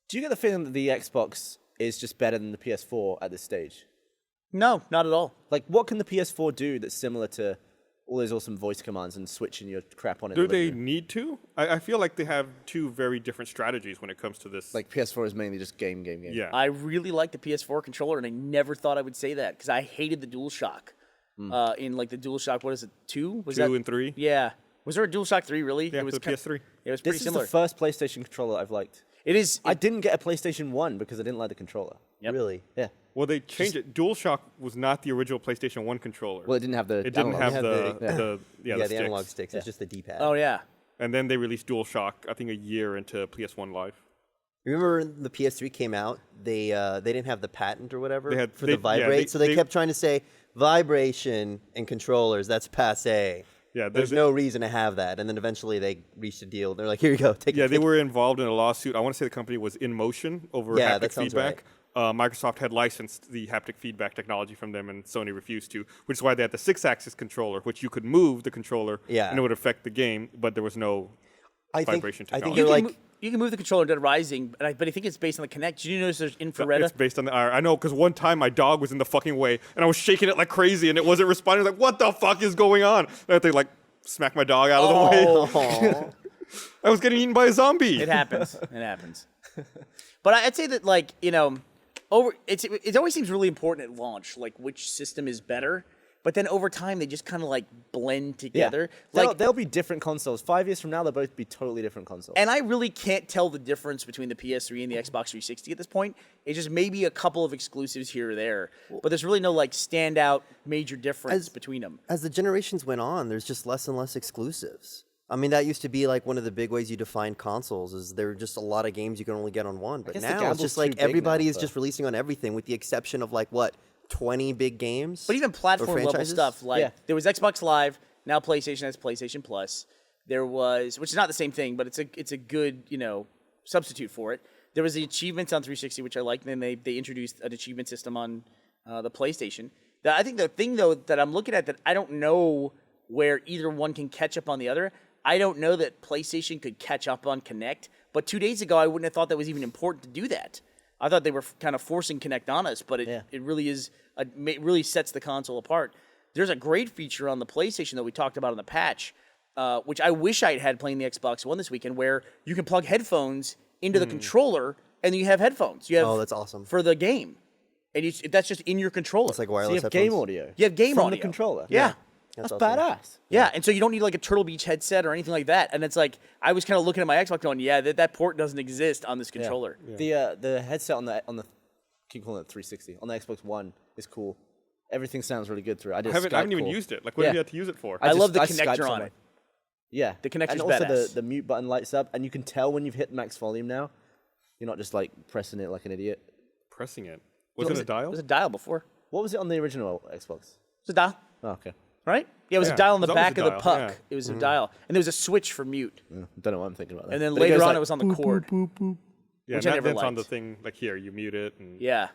Do you get the feeling that the Xbox is just better than the PS4 at this stage? no, not at all. Like, what can the PS4 do that's similar to all those awesome voice commands and switching your crap on in Do the living they room? need to? I feel like they have two very different strategies when it comes to this. Like, PS4 is mainly just game. yeah. I really like the PS4 controller, and I never thought I would say that because I hated the DualShock. In like the DualShock, what is it, 2? Was 2 and 3? Yeah. Was there a DualShock 3 really? Yeah, it was for the PS3. It was pretty This is similar. the first PlayStation controller I've liked. It is. I didn't get a PlayStation 1 because I didn't like the controller. Yep. Really? Yeah. Well, they changed it. DualShock was not the original PlayStation 1 controller. Well, it didn't have the it didn't analog. have had the the analog sticks. sticks. It's just the D-pad. Oh yeah. And then they released DualShock, I think, a year into PS1 Live. Remember when the PS3 came out? They didn't have the patent or whatever They had- for they- the vibrate, yeah, so they they- kept trying to say vibration and controllers. That's passe. Yeah, There's no reason to have that. And then eventually they reached a deal. They're like, here you go, take Yeah, it. they were involved in a lawsuit. I want to say the company was In Motion over Yeah, haptic that sounds feedback. Microsoft had licensed the haptic feedback technology from them, and Sony refused to, which is why they had the 6-axis controller, which you could move the controller, Yeah. and it would affect the game, but there was no vibration I think technology. they're like, You can move the controller in Dead Rising, but I think it's based on the Kinect. Did you notice there's infrared? It's based on the I know, because one time my dog was in the fucking way, and I was shaking it like crazy, and it wasn't responding. I was like, what the fuck is going on? And I had to like smack my dog out of the way. oh, I was getting eaten by a zombie. It happens. It happens. But I'd say that, like, you know, it always seems really important at launch, like which system is better. But then over time, they just kind of like blend together. Like, They'll be different consoles. 5 years from now, they'll both be totally different consoles. and I really can't tell the difference between the PS3 and the Xbox 360 at this point. It's just maybe a couple of exclusives here or there, but there's really no like standout major difference between them. as the generations went on, there's just less and less exclusives. I mean, that used to be like one of the big ways you defined consoles is there were just a lot of games you can only get on one. But guess the now it's gamble's just too like big now, everybody is but- just releasing on everything with the exception of like, what, 20 big games? But even Or platform level franchises? stuff, like Yeah. there was Xbox Live, now PlayStation has PlayStation Plus. There was, which is not the same thing, but it's a good, you know, substitute for it. There was the achievements on 360, which I liked, and then they introduced an achievement system on the PlayStation. I think the thing though that I'm looking at that I don't know where either one can catch up on the other. I don't know that PlayStation could catch up on Kinect, but 2 days ago I wouldn't have thought that was even important to do that. I thought they were kind of forcing Kinect on us, but it really is it really sets the console apart. There's a great feature on the PlayStation that we talked about in the patch, which I wish I had playing the Xbox One this weekend, where you can plug headphones into the controller and you have headphones. You have Oh, that's awesome. for the game, and that's just in your controller. It's like So wireless you have headphones. game audio. You have game from audio the controller. Yeah. That's awesome. badass. Yeah, and so you don't need like a Turtle Beach headset or anything like that. And it's like I was kind of looking at my Xbox going, yeah, that port doesn't exist on this controller. The headset on the keep calling it 360 on the Xbox One is cool. Everything sounds really good through it. I I haven't even used it. Like, what have you had to use it for? I love the Skyped connector on someone. it. Yeah, The connector's and also badass. the mute button lights up, and you can tell when you've hit max volume now. You're not just like pressing it like an idiot. Pressing it. Was it a dial? It was a dial before. It What was it on the original Xbox? was a dial, Oh, okay. right? Yeah, it was Yeah, a dial on the it was always back a of the dial, puck. yeah. It was a dial, and there was a switch for mute. Don't know what I'm thinking about. That. And then But later goes on, like, it was on the cord. Yeah, which I and never that's on the liked. thing, like here, you mute it. And Yeah.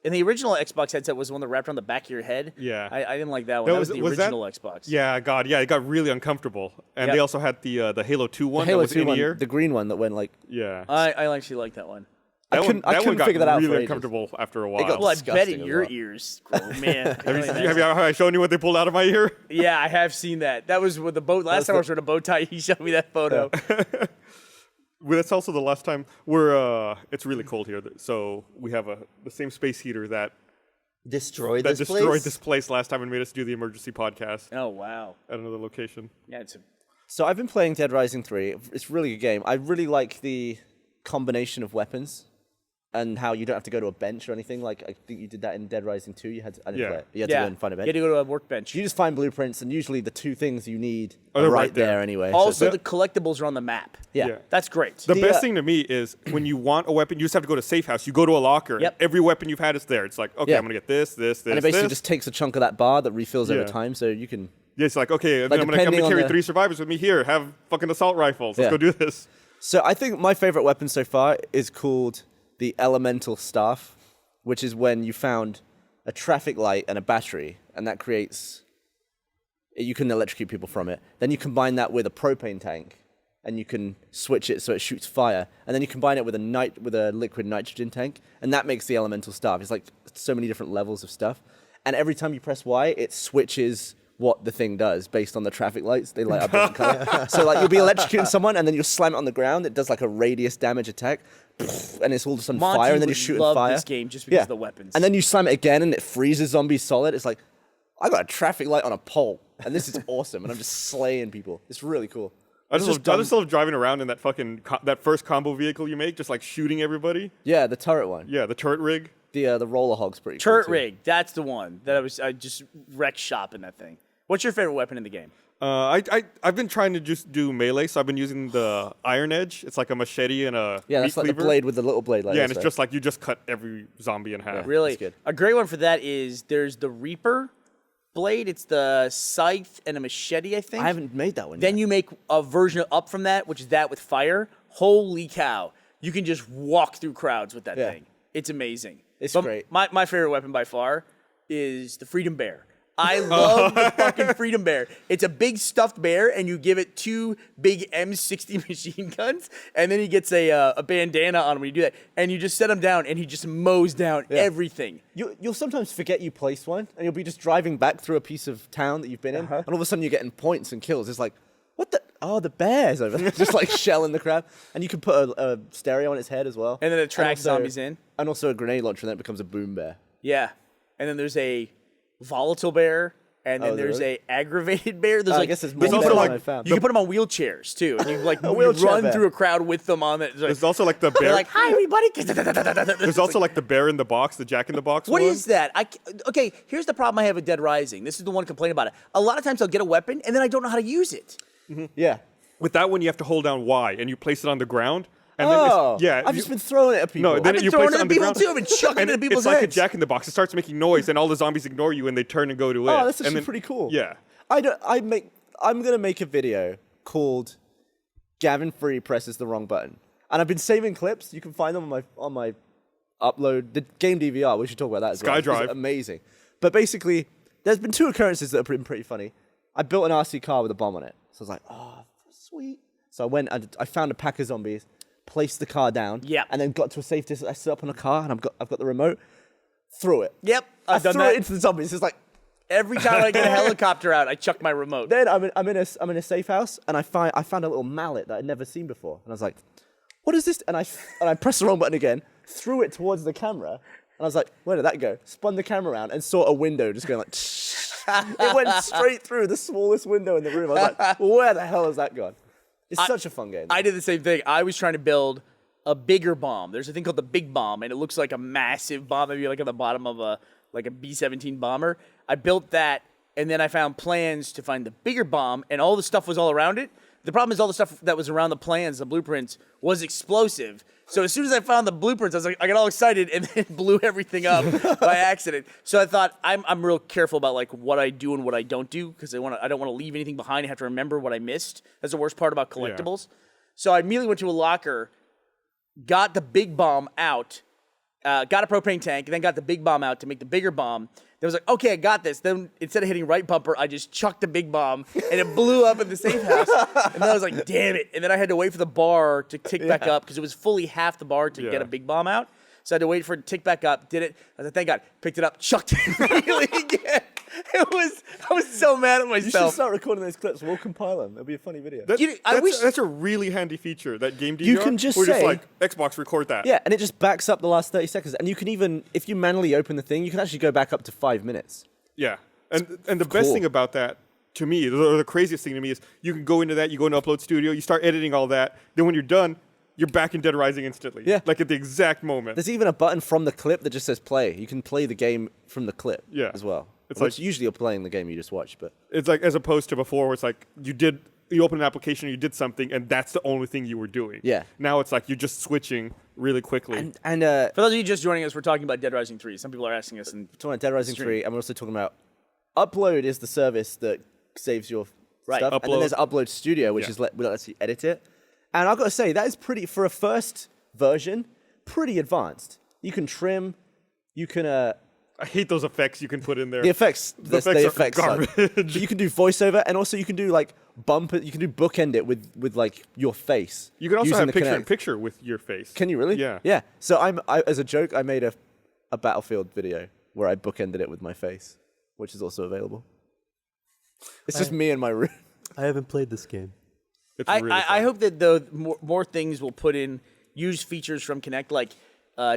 And the original Xbox headset was the one that wrapped around the back of your head. Yeah. I didn't like that one. That was the was that- original Xbox. Yeah, God, yeah, it got really uncomfortable. And Yep. they also had the Halo 2 one Halo that was 2 in one, ear. the green one that went like. Yeah. I actually like that one. That couldn't- I one couldn't got figure that out for really ages. uncomfortable after a while. got Well, I bet disgusting in as your well. ears, oh, man. have I shown you what they pulled out of my ear? Yeah, I have seen that. That was with the boat. Last time I was wearing a bow tie, he showed me that photo. Well, that's also the last time it's really cold here, so we have the same space heater that Destroyed that this destroyed place? this place last time and made us do the emergency podcast Oh wow. at another location. Yeah, it's So I've been playing Dead Rising 3. It's a really good game. I really like the combination of weapons. and how you don't have to go to a bench or anything. Like I think you did that in Dead Rising 2. You had to, I didn't Yeah. play it. You had to go and find a bench. You had to go to a workbench. You just find blueprints, and usually the two things you need Oh, are they're right right there. there anyway. Also, so, the collectibles are on the map. yeah. That's great. The The, best thing to me is when you want a weapon, you just have to go to safe house. You go to a locker. Yep. And every weapon you've had is there. It's like, okay, Yeah. I'm gonna get this, And it basically this. just takes a chunk of that bar that refills over Yeah. time, so you can. Yeah, it's like, okay, Like, I'm gonna depending on carry the- 3 survivors with me here. Have fucking assault rifles. Let's Yeah. go do this. So I think my favorite weapon so far is called the Elemental Staff, which is when you found a traffic light and a battery, and that creates. You can electrocute people from it. Then you combine that with a propane tank, and you can switch it so it shoots fire. And then you combine it with a liquid nitrogen tank, and that makes the Elemental Staff. It's like so many different levels of stuff. And every time you press Y, it switches what the thing does based on the traffic lights. They light up different color. So like you'll be electrocuting someone, and then you'll slam it on the ground. It does like a radius damage attack, and it's all just on Monty fire, and then you're would shooting love fire. this game just because of the weapons. And then you slam it again, and it freezes zombies solid. It's like, I got a traffic light on a pole, and this is awesome, and I'm just slaying people. It's really cool. I just love driving around in that fucking that first combo vehicle you make, just like shooting everybody. Yeah, the turret one. Yeah, the turret rig. The roller hog's pretty Turret cool too. rig. That's the one that I just wrecked shop in that thing. What's your favorite weapon in the game? I've been trying to just do melee, so I've been using the Iron Edge. It's like a machete and a Yeah, meat that's like the cleaver. blade with the little blade. Like Yeah, this, and it's right? just like you just cut every zombie in half. Really? good. A great one for that is there's the Reaper blade. It's the scythe and a machete, I think. I haven't made that one. Then yet. you make a version up from that, which is that with fire. Holy cow. You can just walk through crowds with that Yeah. thing. It's amazing. It's But great. My favorite weapon by far is the Freedom Bear. I love the fucking Freedom Bear. It's a big stuffed bear, and you give it 2 big M60 machine guns, and then he gets a bandana on him when you do that, and you just set him down, and he just mows down everything. You'll sometimes forget you placed one, and you'll be just driving back through a piece of town that you've been in, and all of a sudden you're getting points and kills. It's like, what the? Oh, the bear's over there, just like shelling the crowd. And you can put a stereo on its head as well. And then it attracts also- zombies in. And also a grenade launcher, and then it becomes a boom bear. Yeah. And then there's a volatile bear, and then Oh, there's really? a aggravated bear. There's I like guess there's There's more also bears like- than I found. you can put them on wheelchairs too, and you like you wheelchair run bear. through a crowd with them on it. There's also like the They're bear. like, "Hi, everybody!" There's also like the bear in the box, the Jack in the Box. What one. is that? Okay, here's the problem I have with Dead Rising. This is the one complaint about it. A lot of times I'll get a weapon and then I don't know how to use it. Yeah. With that one, you have to hold down Y and you place it on the ground. And Oh, then yeah, I've just been throwing it at people. No, then I've been you throwing place it it at on the people ground. too. I've been chucking and it at people's It's like a heads. Jack in the Box. It starts making noise, and all the zombies ignore you, and they turn and go to it. Oh, that's And actually then- pretty cool. Yeah. I'm gonna make a video called Gavin Free presses the wrong button, and I've been saving clips. You can find them on my upload, the game DVR. We should talk about that as well. SkyDrive. It's amazing. But basically, there's been 2 occurrences that have been pretty funny. I built an RC car with a bomb on it, so I was like, oh, sweet. So I went and I found a pack of zombies, placed the car down, Yep. and then got to a safe distance. I set up on a car, and I've got the remote. Threw it. Yep, I I've done threw that. it into the zombies. It's like. Every time I get a helicopter out, I chuck my remote. Then I'm in a safe house, and I found a little mallet that I'd never seen before, and I was like, "What is this?" And I pressed the wrong button again, threw it towards the camera, and I was like, "Where did that go?" Spun the camera around and saw a window just going like, it went straight through the smallest window in the room. I was like, "Where the hell has that gone?" It's such a fun game. I did the same thing. I was trying to build a bigger bomb. There's a thing called the big bomb, and it looks like a massive bomb, maybe like on the bottom of a B-17 bomber. I built that, and then I found plans to find the bigger bomb, and all the stuff was all around it. The problem is all the stuff that was around the plans, the blueprints, was explosive. So as soon as I found the blueprints, I was like, I got all excited and then blew everything up by accident. So I thought I'm real careful about like what I do and what I don't do because I don't want to leave anything behind. I have to remember what I missed. That's the worst part about collectibles. So I immediately went to a locker, got the big bomb out, got a propane tank, and then got the big bomb out to make the bigger bomb. Then I was like, okay, I got this. Then instead of hitting right bumper, I just chucked the big bomb, and it blew up in the safe house. And then I was like, damn it. And then I had to wait for the bar to tick back up because it was fully half the bar to get a big bomb out. So I had to wait for it to tick back up, did it. I was like, thank God. Picked it up, chucked it immediately again. I was so mad at You should myself. start recording those clips. We'll compile them. It'll be a funny video. That's a really handy feature, that game DVR. You can just We're say- just like, Xbox, record that. Yeah, and it just backs up the last 30 seconds. And you can even, if you manually open the thing, you can actually go back up to 5 minutes. Yeah. And the best cool. thing about that, to me, the craziest thing to me is you can go into that, you go into Upload Studio, you start editing all that. Then when you're done, you're back in Dead Rising instantly. Yeah. Like at the exact moment. There's even a button from the clip that just says play. You can play the game from the clip as well. It's Which like- usually you're playing the game you just watched, but It's like as opposed to before where it's like you open an application, you did something, and that's the only thing you were doing. Yeah. Now it's like you're just switching really quickly. and For those of you just joining us, we're talking about Dead Rising 3. Some people are asking us. And talking about Dead Rising Stream. 3, and we're also talking about Upload is the service that saves your stuff, and then Upload. there's Upload Studio, which is lets you edit it. And I've got to say that is pretty for a first version, pretty advanced. You can trim, you can I hate those effects you can put in there. the effects The the effects effects are suck. garbage. But you can do voiceover, and also you can do like bump it. You can do bookend it with like your face. You can also using have the picture in Kinect. picture with your face. Can you really? Yeah. Yeah. So I as a joke, I made a Battlefield video where I bookended it with my face, which is also available. It's just me in my room. I haven't played this game. It's I really I fun. hope that more things will put in use features from Kinect, like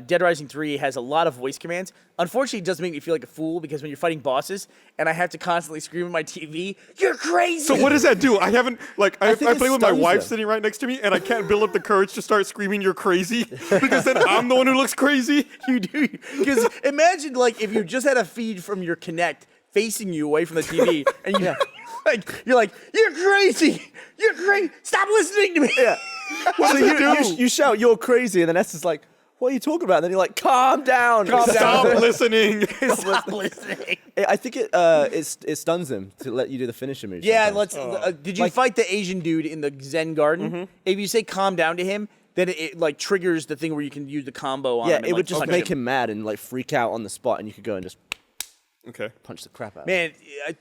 Dead Rising 3 has a lot of voice commands. Unfortunately, it does make me feel like a fool because when you're fighting bosses and I have to constantly scream at my TV, "You're crazy!" So what does that do? I haven't I think it play with my stuns wife them. sitting right next to me, and I can't build up the courage to start screaming "You're crazy" because then I'm the one who looks crazy. You do. Because imagine like if you just had a feed from your Kinect facing you away from the TV and you you're like, "You're crazy! You're crazy! Stop listening to me!" Yeah. So you shout, "You're crazy," and then Esther's like, "What are you talking about?" And then you're like, "Calm down." Stop listening. Stop listening. I think it stuns them to let you do the finisher move. Yeah, sometimes. let's. Did you fight the Asian dude in the Zen garden? If you say "calm down" to him, then it like triggers the thing where you can use the combo on him. Yeah, and, it would like, just punch make him mad and like freak out on the spot, and you could go and just Okay. punch the crap out. Man,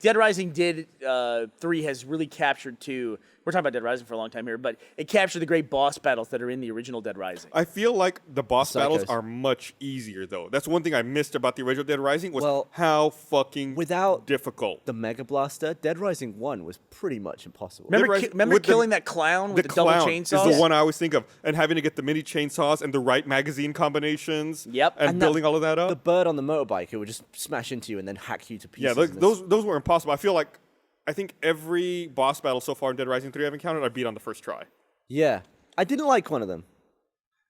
Dead Rising 3 has really captured too. We're talking about Dead Rising for a long time here, but it captured the great boss battles that are in the original Dead Rising. I feel like the boss battles Psychos. are much easier though. That's one thing I missed about the original Dead Rising was Well, how fucking without difficult. the Mega Blaster, Dead Rising 1 was pretty much impossible. Remember, Rising- remember with the- killing that clown with the double clown chainsaws? is the one I always think of, and having to get the mini chainsaws and the right magazine combinations. Yep. and, And building all of that up. The bird on the motorbike, it would just smash into you and then hack you to pieces. Yeah, and those were impossible. I think every boss battle so far in Dead Rising 3 I've encountered, I beat on the first try. Yeah. I didn't like one of them.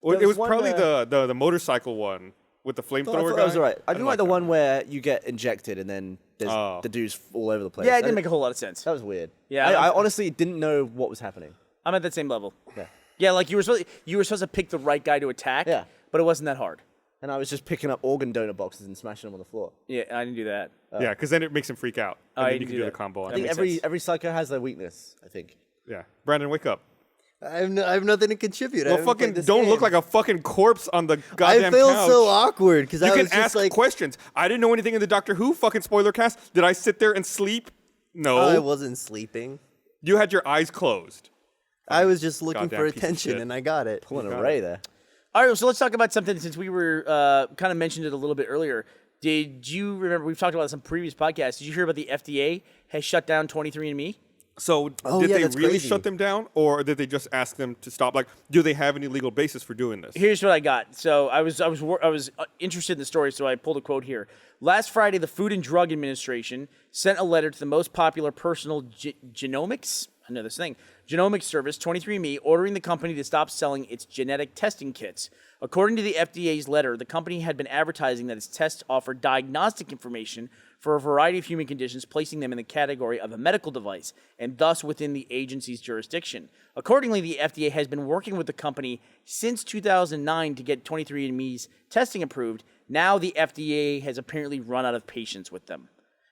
Well, There it was was one, probably the motorcycle one with the I flamethrower thought guy. that was alright. I didn't like the that one where you get injected and then there's Oh. the dudes all over the place. Yeah, it I didn't make a whole lot of sense. That was weird. Yeah, I honestly didn't know what was happening. I'm at that same level. Yeah. Yeah, like you were supposed to pick the right guy to attack. Yeah. But it wasn't that hard. And I was just picking up organ donor boxes and smashing them on the floor. Yeah, I didn't do that. Yeah, because then it makes him freak out, and I then you didn't can do do the that. combo. I On think him. makes sense. every psycho has their weakness, I think. Yeah, Brandon, wake up. I have nothing to contribute. I Well, haven't fucking played this don't look game. like a fucking corpse on the I goddamn feel couch. so awkward because I You was can just ask like, questions. I didn't know anything in the Doctor Who fucking spoiler cast. Did I sit there and sleep? No. I wasn't sleeping. You had your eyes closed. I was just looking Goddamn for piece of attention, shit. and I got it. Pulling a Ray there. All right, so let's talk about something since we were kind of mentioned it a little bit earlier. Did you remember, we've talked about this on previous podcasts, did you hear about the FDA has shut down 23andMe? So Oh, did yeah, they that's really crazy. shut them down, or did they just ask them to stop? Like, do they have any legal basis for doing this? Here's what I got. So I was interested in the story, so I pulled a quote here. Last Friday, the Food and Drug Administration sent a letter to the most popular personal genomics. I know this thing. Genomics service, 23andMe, ordering the company to stop selling its genetic testing kits. According to the FDA's letter, the company had been advertising that its tests offer diagnostic information for a variety of human conditions, placing them in the category of a medical device, and thus within the agency's jurisdiction. Accordingly, the FDA has been working with the company since 2009 to get 23andMe's testing approved. Now the FDA has apparently run out of patience with them.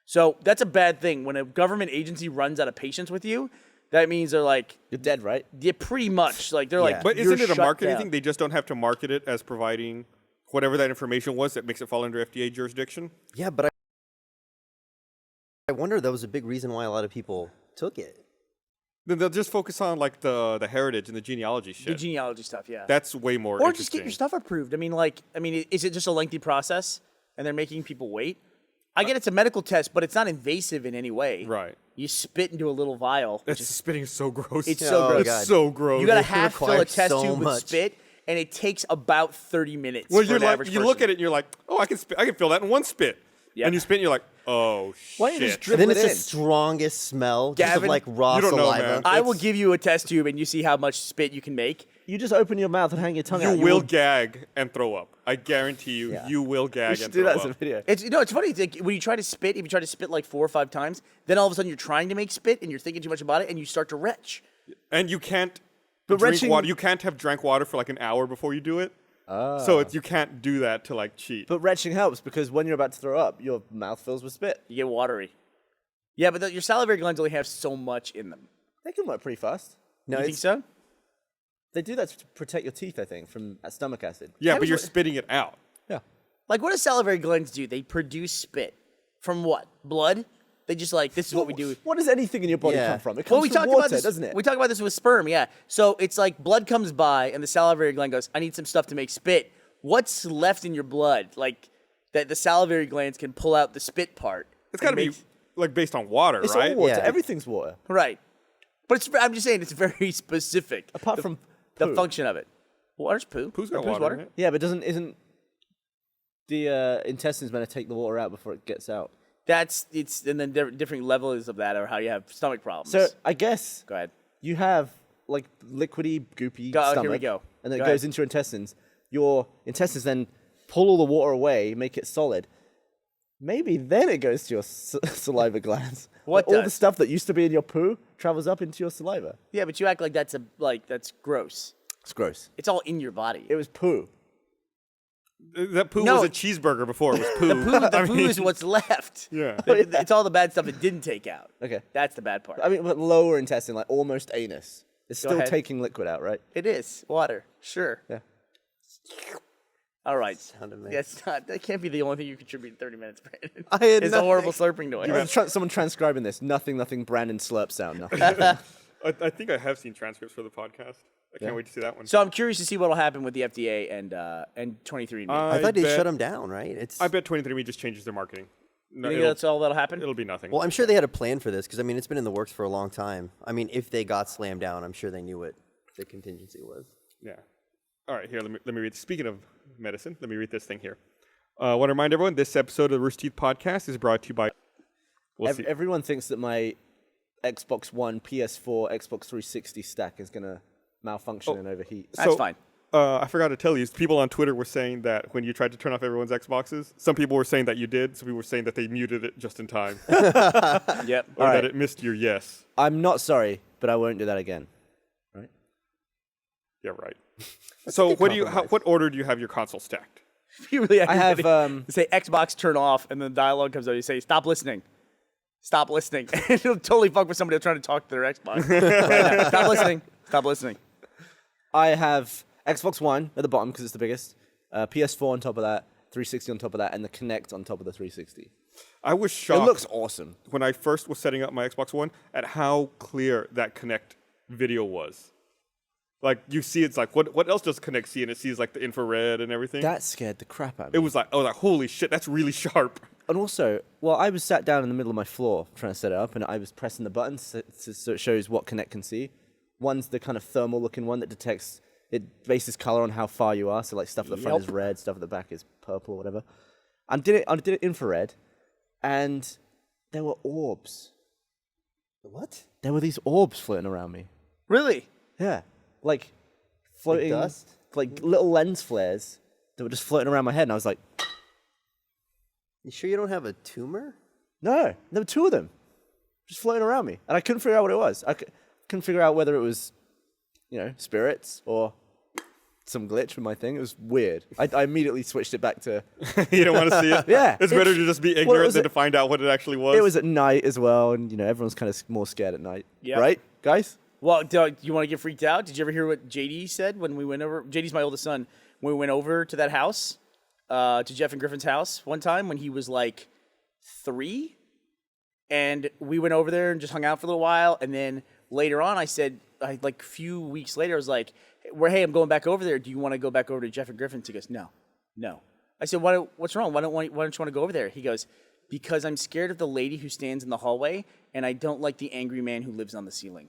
So that's a bad thing. When a government agency runs out of patience with you, that means they're like, You're dead, right? yeah, pretty much. Like they're like, But you're isn't it a shut marketing down. thing? They just don't have to market it as providing whatever that information was that makes it fall under FDA jurisdiction? Yeah, but I wonder that was a big reason why a lot of people took it. Then they'll just focus on like the heritage and the genealogy The shit. genealogy stuff, yeah. That's way more Or interesting. just get your stuff approved. I mean, is it just a lengthy process and they're making people wait? I get it's a medical test, but it's not invasive in any way. Right. You spit into a little vial. That's spitting is so gross. It's so Oh, gross. It's God. so gross. You got to It half fill a requires test so tube with much. spit, and it takes about 30 minutes. Well, for you're an like, average you look person. at it and you're like, oh, I can fill that in one spit. Yep. And you spit and you're like, oh Why don't you shit. just drip And then it it's in? the strongest smell just of Gavin, like raw you don't know, saliva. man. I will It's- give you a test tube, and you see how much spit you can make. You just open your mouth and hang your tongue You out. will gag and throw up. I guarantee you, Yeah. you will We gag should and do throw that as a up. video. It's funny. It's like when you try to spit, if you try to spit like 4 or 5 times, then all of a sudden you're trying to make spit and you're thinking too much about it and you start to retch. And you can't But drink retching- water. You can't have drank water for like an hour before you do it. So you can't do that to like cheat. But retching helps because when you're about to throw up, your mouth fills with spit. You get watery. Yeah, but your salivary glands only have so much in them. They can work pretty fast. No, You think so? They do that to protect your teeth, I think, from stomach acid. Yeah, How but does you're it- spitting it out. Yeah. Like, what do salivary glands do? They produce spit. From what? Blood? They just like, this is what we do. What does anything in your body Yeah. come from? It comes Well, we from talked water, about this, doesn't it? We talked about this with sperm, yeah. So it's like blood comes by and the salivary gland goes, I need some stuff to make spit. What's left in your blood? Like, that the salivary glands can pull out the spit part. It's got to be like based on water, It's right? all water. Yeah. Everything's water. Right. But it's, I'm just saying it's very specific. Apart from the poo. function of it. Water's poo. Poo's got Poo's water. in it. Yeah, but isn't the intestines meant to take the water out before it gets out? And then different levels of that are how you have stomach problems. So I guess Go ahead. you have like liquidy, goopy Go- here stomach. we go. And then Go it goes ahead. into your intestines. Your intestines then pull all the water away, make it solid. Maybe then it goes to your saliva glands. What Like, all the does? stuff that used to be in your poo travels up into your saliva. Yeah, but you act like that's gross. It's gross. It's all in your body. It was poo. That poo No. was a cheeseburger before it was poo. The poo is what's left. Yeah. It's all the bad stuff it didn't take out. Okay. That's the bad part. I mean, but lower intestine, like almost anus. It's Go still ahead. taking liquid out, right? It is water. Sure. Yeah. All right. Sounded nice. That's not. That can't be the only thing you contribute in 30 minutes, Brandon. I had It's a horrible slurping noise. Someone transcribing this. Nothing, Brandon slurp sound. Nothing. I think I have seen transcripts for the podcast. I can't wait to see that one. So I'm curious to see what will happen with the FDA and 23andMe. I thought they bet- shut them down, right? It's. I bet 23andMe just changes their marketing. No, you think that's all that'll happen? it'll be nothing. Well, I'm sure they had a plan for this because I mean it's been in the works for a long time. I mean, if they got slammed down, I'm sure they knew what the contingency was. Yeah. All right, here, let me read. Speaking of medicine, let me read this thing here. I want to remind everyone, this episode of the Rooster Teeth Podcast is brought to you by... We'll see. Everyone thinks that my Xbox One, PS4, Xbox 360 stack is going to malfunction and overheat. That's fine. I forgot to tell you, people on Twitter were saying that when you tried to turn off everyone's Xboxes, some people were saying that you did, some people were saying that they muted it just in time, or Yep. that it missed your yes. I'm not sorry, but I won't do that again. Right? Yeah, right. So what order do you have your console stacked? You really I have, you say Xbox turn off, and then the dialogue comes out. You say stop listening, stop listening. It'll totally fuck with somebody trying to talk to their Xbox. Right now. Stop listening, stop listening. I have Xbox One at the bottom because it's the biggest, PS4 on top of that, 360 on top of that, and the Kinect on top of the 360. I was It shocked looks awesome. when I first was setting up my Xbox One at how clear that Kinect video was. Like, you see, it's like, what else does Kinect see? And it sees, like, the infrared and everything. That scared the crap out of It me. was like, holy shit, that's really sharp. And also, well, I was sat down in the middle of my floor trying to set it up, and I was pressing the buttons so it shows what Kinect can see. One's the kind of thermal-looking one that detects, it bases color on how far you are. So, like, stuff at the front is red, stuff at the back is purple or whatever. I did it infrared, and there were orbs. What? There were these orbs floating around me. Really? Yeah, like floating, dust? like little lens flares that were just floating around my head, and I was like, You sure you don't have a tumor? no, there were two of them, just floating around me, and I couldn't figure out what it was. I couldn't figure out whether it was, spirits or some glitch with my thing. It was weird. I immediately switched it back to. You don't want to see it? Yeah, It's better to just be well, it ignorant was than a- to find out what it actually was. It was at night as well, and everyone's kind of more scared at night, Yep. right, guys? Well, do you want to get freaked out? Did you ever hear what JD said when we went over? JD's my oldest son. When we went over to that house, to Jeff and Griffin's house one time when he was like 3, and we went over there and just hung out for a little while, and then later on, I said, like a few weeks later, I was like, "Hey, I'm going back over there. Do you want to go back over to Jeff and Griffin's?" He goes, "No." I said, "What's wrong? Why don't you want to go over there?" He goes, "Because I'm scared of the lady who stands in the hallway, and I don't like the angry man who lives on the ceiling."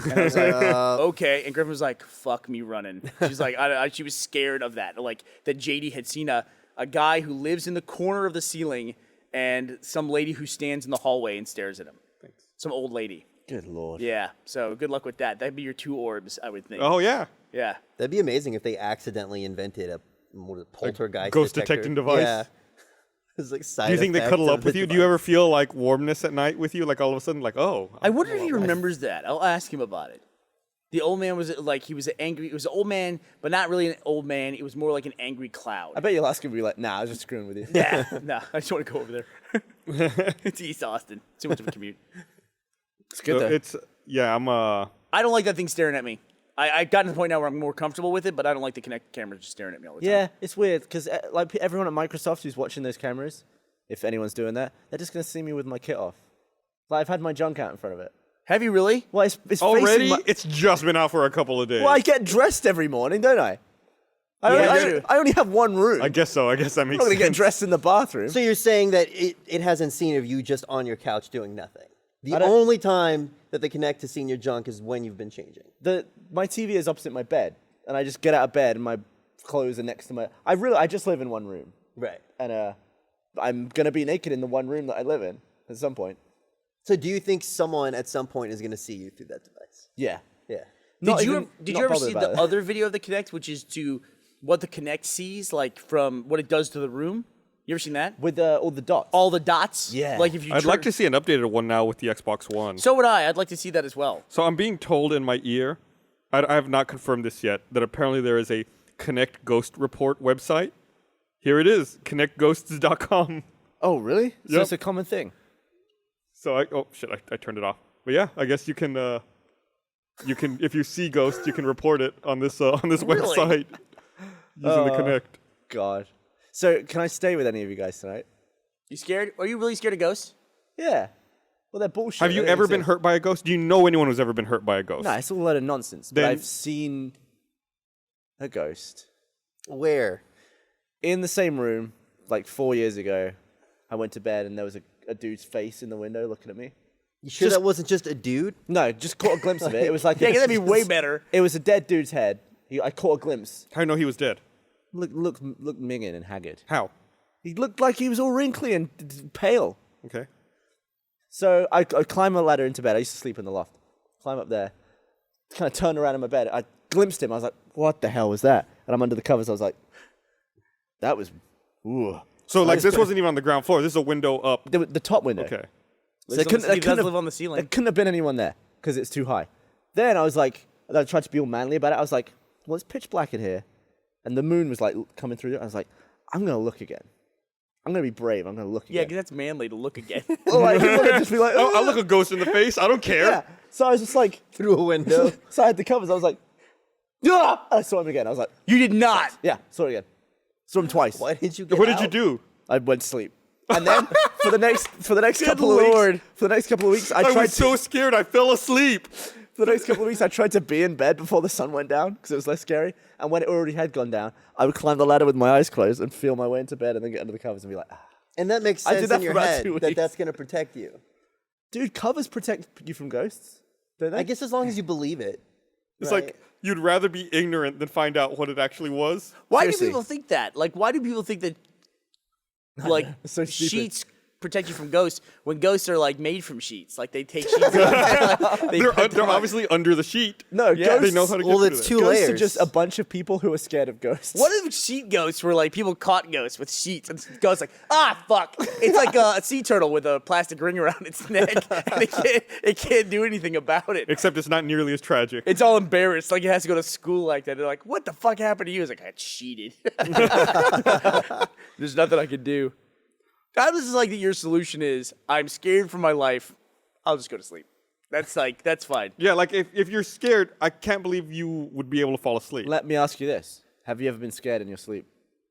And I was like, okay. And Griffin was like, fuck me running. She's like, she was scared of that. Like, that JD had seen a guy who lives in the corner of the ceiling and some lady who stands in the hallway and stares at him. Thanks. Some old lady. Good lord. Yeah. So good luck with that. That'd be your 2 orbs, I would think. Oh yeah. Yeah. That'd be amazing if they accidentally invented a poltergeist ghost detector. detecting device. Yeah. It's like side Do you think they effect cuddle of up with the you? Do you device. ever feel like warmness at night with you? Like all of a sudden, like, oh. I wonder if he remembers that. I'll ask him about it. The old man was like, he was angry. It was an old man, but not really an old man. It was more like an angry cloud. I bet you'll ask him, be like, nah, I was just screwing with you. Yeah. No, I just want to go over there. It's East Austin. Too much of a commute. It's good though. It's I'm I don't like that thing staring at me. I've gotten to the point now where I'm more comfortable with it, but I don't like the Kinect cameras just staring at me all the time. Yeah, it's weird because like everyone at Microsoft who's watching those cameras, if anyone's doing that, they're just gonna see me with my kit off. Like I've had my junk out in front of it. Have you really? Well, it's already. facing my, It's just been out for a couple of days. well, I get dressed every morning, don't I? Yeah, I only have one room. I guess so. I guess that I'm makes not gonna sense. get dressed in the bathroom. So you're saying that it hasn't seen of you just on your couch doing nothing. The I don't- only time that they connect to seeing your junk is when you've been changing. My TV is opposite my bed, and I just get out of bed and my clothes are next to my. I just live in one room, Right. and I'm gonna be naked in the one room that I live in at some point. So do you think someone at some point is going to see you through that device? Yeah. Yeah. Not Did you even- did not you ever bothered see the about it. other video of the Kinect, which is to what the Kinect sees, like from what it does to the room? You ever seen that? With all the dots? All the dots. Yeah. Like if you. I'd like to see an updated one now with the Xbox One. So would I. I'd like to see that as well. So I'm being told in my ear, I have not confirmed this yet, that apparently there is a Connect Ghost Report website. Here it is, connectghosts.com. Oh, really? So Yep. it's a common thing. So I turned it off. But yeah, I guess you can if you see ghosts, you can report it on this website using the Connect. God. So can I stay with any of you guys tonight? You scared? Are you really scared of ghosts? Yeah. Well, they're bullshit. Have you They don't ever been exist. hurt by a ghost? Do you know anyone who's ever been hurt by a ghost? No, it's all a load of nonsense. But Then- I've seen a ghost Where? in the same room like 4 years ago. I went to bed and there was a dude's face in the window looking at me. You sure that wasn't just a dude? No, just caught a glimpse of it. It was like Yeah, that'd be way better. It was a dead dude's head. I caught a glimpse. How do you know he was dead? Looked minging and haggard. How? He looked like he was all wrinkly and pale. Okay. So I climb a ladder into bed. I used to sleep in the loft. Climb up there, kind of turn around in my bed. I glimpsed him. I was like, what the hell was that? And I'm under the covers. I was like, that was, ooh. So like this wasn't even on the ground floor. This is a window up. The top window. Okay. So He does live on the ceiling. There couldn't have been anyone there because it's too high. Then I was like, I tried to be all manly about it. I was like, well, it's pitch black in here. And the moon was like coming through. I was like, I'm going to look again. I'm going to be brave. I'm going to look Yeah, again. because that's manly to look again. Well, like, you wanna just be like, I'll look a ghost in the face. I don't care. yeah. So I was just like, Through a window? so I had the covers. I was like, ah! I saw him again. I was like, You did not. yeah, saw it again. Saw him twice. Why did you get What did you out? do? I went to sleep. And then for the next couple Lord. of weeks, I I tried was so scared. I fell asleep. for the next couple of weeks, I tried to be in bed before the sun went down because it was less scary. And when it already had gone down, I would climb the ladder with my eyes closed and feel my way into bed and then get under the covers and be like, ah. And that makes I sense did that in your for about head 2 that weeks. that's going to protect you. Dude, covers protect you from ghosts, don't they? I guess as long as you believe it. It's Right. like you'd rather be ignorant than find out what it actually was. Why Seriously. do people think that? Like, why do people think that, like, It's so stupid. sheets protect you from ghosts when ghosts are, like, made from sheets? Like, they take sheets and they They're, put them on- obviously under the sheet. No, They ghosts- know how to get Well, through it's that. two Ghosts are layers. just a bunch of people who are scared of ghosts. What if sheet ghosts were like people caught ghosts with sheets and ghosts like, ah, fuck. It's like a sea turtle with a plastic ring around its neck and it can't do anything about it. Except it's not nearly as tragic. It's all embarrassed. Like it has to go to school like that. They're like, what the fuck happened to you? It's like, I cheated. There's nothing I can do. That was like your solution is, I'm scared for my life. I'll just go to sleep. That's like, that's fine. Yeah, like if you're scared, I can't believe you would be able to fall asleep. Let me ask you this. Have you ever been scared in your sleep?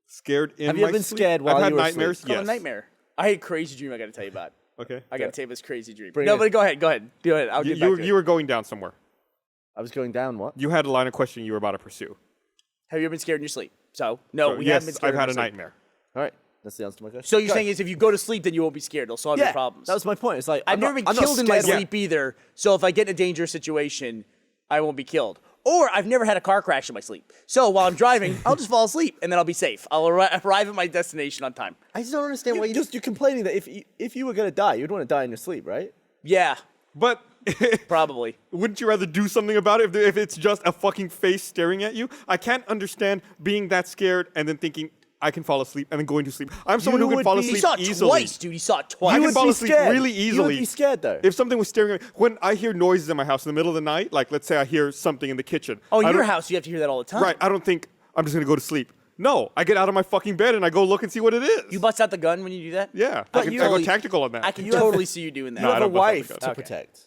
Scared in Have you my ever been sleep? scared while I've had you were asleep? nightmares. It's called Yes. a nightmare. I had a crazy dream I got to tell you about. Okay. I got to tell you this crazy dream. Bring No, it. but go ahead. I'll get back to You it. were going down somewhere. I was going down, what? You had a line of questioning you were about to pursue. Have you ever been scared in your sleep? So, no, So, we yes, haven't been scared I've in had our a sleep. nightmare. All right. That's the answer to my question. So you're Go. saying is if you go to sleep, then you won't be scared. They'll solve your Yeah, problems. that was my point. It's like, I've never been I'm not killed in my scared. sleep either. So if I get in a dangerous situation, I won't be killed. Or I've never had a car crash in my sleep. So while I'm driving, I'll just fall asleep and then I'll be safe. I'll arrive at my destination on time. I just don't understand why you You're complaining that if you were going to die, you'd want to die in your sleep, right? Yeah. But Probably. Wouldn't you rather do something about it if it's just a fucking face staring at you? I can't understand being that scared and then thinking I can fall asleep and then going to sleep. I'm someone who can fall He asleep saw it easily. twice, dude. He saw it twice. I You can would fall be asleep scared. really You easily. would be scared, though. If something was staring at me, when I hear noises in my house in the middle of the night, like let's say I hear something in the kitchen. Oh, in I your don't- house, you have to hear that all the time. Right. I don't think I'm just gonna go to sleep. No, I get out of my fucking bed and I go look and see what it is. You bust out the gun when you do that? Yeah, But I you go totally- tactical on that. I can totally see you doing that. You No, I have a don't bust out the wife gun. to Okay. protect.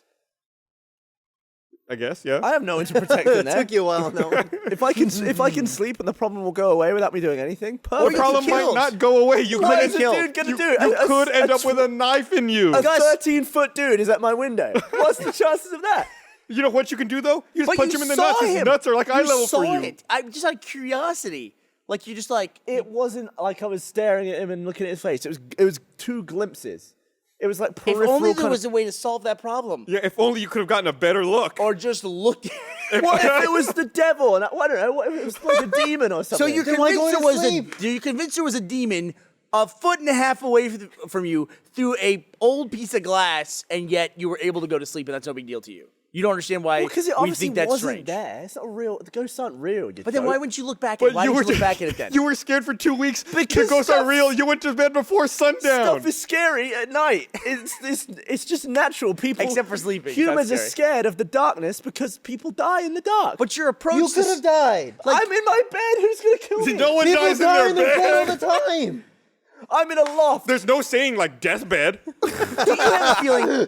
I guess, yeah. I have no one to protect in It there. took you a while on that one. If I can sleep and the problem will go away without me doing anything, the perfect. problem might killed. not go away. You What could is a dude gonna do? You could end up with a knife in you. A 13-foot dude is at my window. What's the chances of that? You know what you can do though? You just But punch you him in the saw nuts. His him. nuts are like eye You level saw for you. it. I'm just out of curiosity. Like you just like It wasn't like I was staring at him and looking at his face. It was two glimpses. It was like if peripheral. only there kind was of, a way to solve that problem. Yeah, if only you could have gotten a better look. Or just looked at what if it was the devil? And I don't know. What if it was like a demon or So something? you're Then why convinced go there to was sleep? you're convinced there was a demon a foot and a half away from you through a old piece of glass, and yet you were able to go to sleep, and that's no big deal to you. You don't understand why because it we obviously think that's wasn't strange. there. It's not real. The ghosts aren't real. But then why wouldn't you look back at it? Why you did you look back at it then? You were scared for 2 weeks Because the ghosts stuff- are real. You went to bed before sundown. Stuff is scary at night. It's just natural. People, Except for sleeping. Humans are That's scared of the darkness because people die in the dark. But your approach You to could have died. I'm in my bed. Who's gonna kill me? No one People dies in die their in their bed all bed. the time. I'm in a loft. There's no saying like deathbed. do you have a feeling,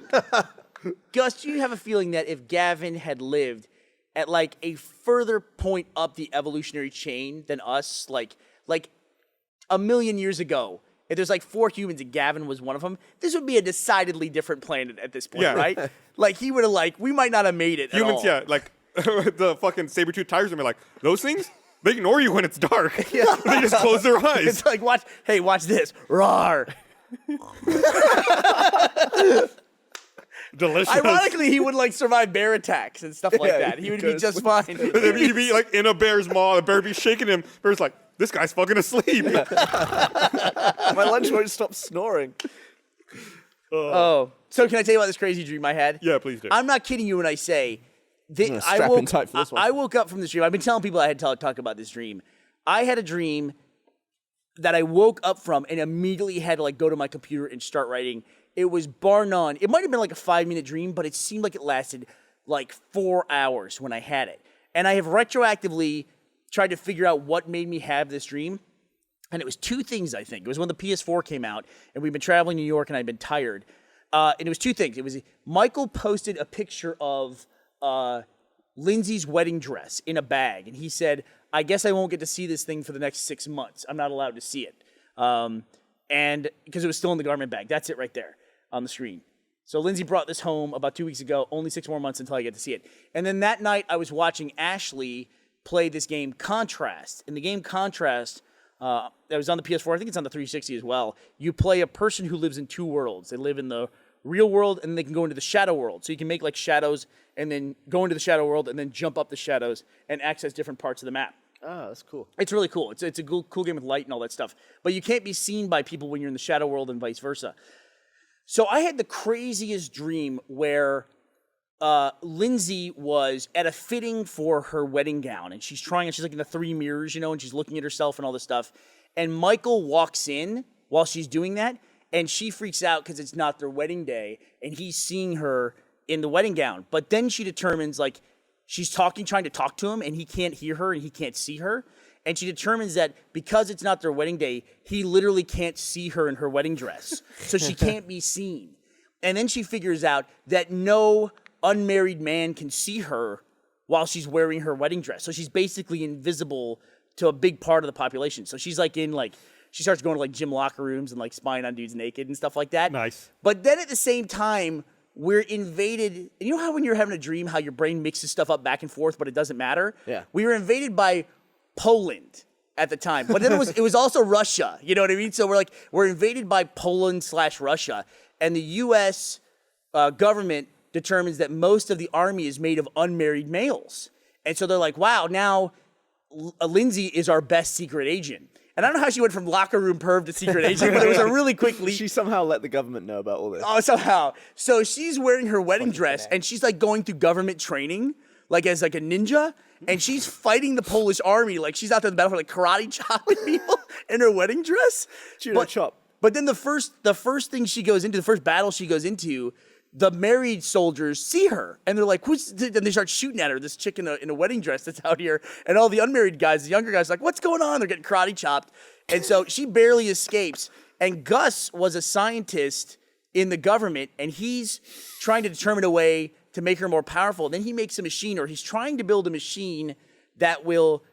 Gus? Do you have a feeling that if Gavin had lived at like a further point up the evolutionary chain than us, like a million years ago, if there's like 4 humans and Gavin was one of them, this would be a decidedly different planet at this point, Yeah. right? Like he would have we might not have made it. Humans, at all. yeah, like the fucking saber-tooth tigers are like, those things? They ignore you when it's dark. They just close their eyes. It's like watch this, roar. Delicious. Ironically, he would like survive bear attacks and stuff like Yeah, that. He would be because- just fine. He'd be like in a bear's maw, the bear be shaking him. Bear's like, this guy's fucking asleep. My lunch won't stop snoring. Oh, so can I tell you about this crazy dream I had? Yeah, please do. I'm not kidding you when I say that strap in tight for this one. I woke up from this dream. I've been telling people I had to talk about this dream. I had a dream that I woke up from and immediately had to like go to my computer and start writing. It was bar none. It might have been like a 5-minute dream, but it seemed like it lasted like 4 hours when I had it. And I have retroactively tried to figure out what made me have this dream. And it was 2 things, I think. It was when the PS4 came out, and we'd been traveling New York, and I'd been tired. And it was 2 things. It was Michael posted a picture of Lindsay's wedding dress in a bag, and he said, I guess I won't get to see this thing for the next 6 months. I'm not allowed to see it. And because it was still in the garment bag. That's it right there on the screen. So Lindsay brought this home about 2 weeks ago, only 6 more months until I get to see it. And then that night, I was watching Ashley play this game, Contrast. In the game Contrast, that was on the PS4, I think it's on the 360 as well. You play a person who lives in 2 worlds. They live in the real world, and they can go into the shadow world. So you can make like shadows, and then go into the shadow world, and then jump up the shadows and access different parts of the map. Oh, that's cool. It's really cool. It's a cool game with light and all that stuff. But you can't be seen by people when you're in the shadow world and vice versa. So I had the craziest dream where Lindsay was at a fitting for her wedding gown, and she's like in the 3 mirrors, and she's looking at herself and all this stuff. And Michael walks in while she's doing that, and she freaks out because it's not their wedding day, and he's seeing her in the wedding gown. But then she determines, like, she's trying to talk to him, and he can't hear her, and he can't see her. And she determines that because it's not their wedding day, he literally can't see her in her wedding dress. So she can't be seen. And then she figures out that no unmarried man can see her while she's wearing her wedding dress. So she's basically invisible to a big part of the population. So she's like she starts going to like gym locker rooms and like spying on dudes naked and stuff like that. Nice. But then at the same time, we're invaded. And you know how when you're having a dream, how your brain mixes stuff up back and forth, but it doesn't matter? Yeah. We were invaded by Poland at the time, but then it was also Russia. You know what I mean? So we're invaded by Poland/Russia, and the U.S. Government determines that most of the army is made of unmarried males, and so they're like, "Wow, now Lindsay is our best secret agent." And And I don't know how she went from locker room perv to secret agent, but it was a really quick leap. She somehow let the government know about all this. Oh, somehow. So she's wearing her wedding dress, and she's like going through government training, like as like a ninja, and she's fighting the Polish army, like she's out there in the battlefield, like karate chopping people in her wedding dress. Judo chop. But then the first thing she goes into, the first battle she goes into, the married soldiers see her, and they're like, "Who's?" And they start shooting at her. This chick in a wedding dress that's out here, and all the unmarried guys, the younger guys, are like, "What's going on?" They're getting karate chopped, and so she barely escapes. And Gus was a scientist in the government, and he's trying to determine a way to make her more powerful. Then he makes a machine, or he's trying to build a machine that will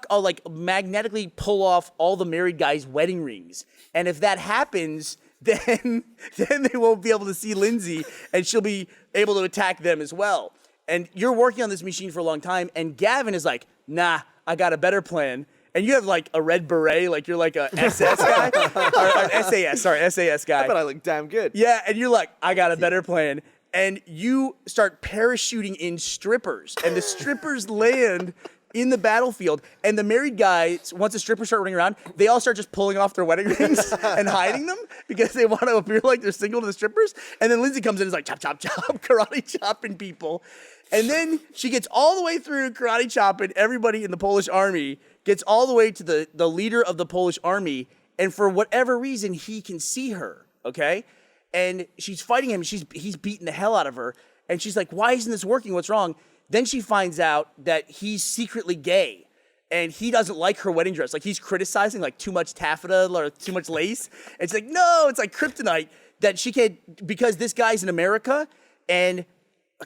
like magnetically pull off all the married guys' wedding rings. And if that happens, then they won't be able to see Lindsay, and she'll be able to attack them as well. And you're working on this machine for a long time, and Gavin is like, nah, I got a better plan. And you have like a red beret, like you're like a SS guy, or SAS guy. But I look damn good. Yeah, and you're like, I got a better plan. And you start parachuting in strippers, and the strippers land in the battlefield, and the married guys, once the strippers start running around, they all start just pulling off their wedding rings and hiding them because they want to appear like they're single to the strippers. And then Lindsay comes in and is like, chop, chop, chop, karate chopping people. And then she gets all the way through karate chopping everybody in the Polish army, gets all the way to the leader of the Polish army, and for whatever reason, he can see her, okay? And she's fighting him, he's beating the hell out of her, and she's like, why isn't this working? What's wrong? Then she finds out that he's secretly gay, and he doesn't like her wedding dress. Like, he's criticizing, like, too much taffeta or too much lace. And she's like, no, it's like kryptonite that she can't, because this guy's in America, and,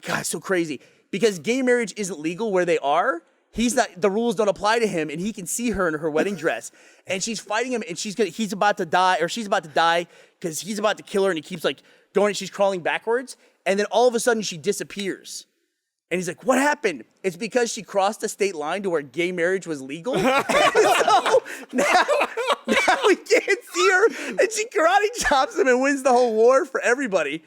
God, it's so crazy. Because gay marriage isn't legal where they are, the rules don't apply to him, and he can see her in her wedding dress. And she's fighting him, and she's about to die because he's about to kill her, and he keeps, like, going, and she's crawling backwards. And then all of a sudden, she disappears. And he's like, what happened? It's because she crossed the state line to where gay marriage was legal. So now we can't see her. And she karate chops him and wins the whole war for everybody.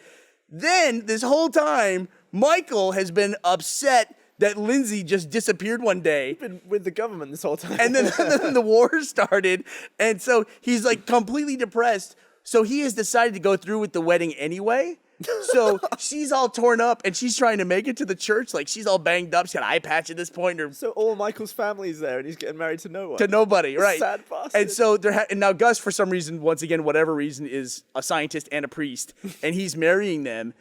Then, this whole time, Michael has been upset that Lindsay just disappeared one day. Been with the government this whole time. And then the war started. And so he's like completely depressed. So he has decided to go through with the wedding anyway. So she's all torn up, and she's trying to make it to the church. Like, she's all banged up. She's got an eye patch at this point. So all Michael's family's there, and he's getting married to no one. To nobody, right? Sad bastard. And so and now Gus, for some reason, once again, whatever reason, is a scientist and a priest, and he's marrying them,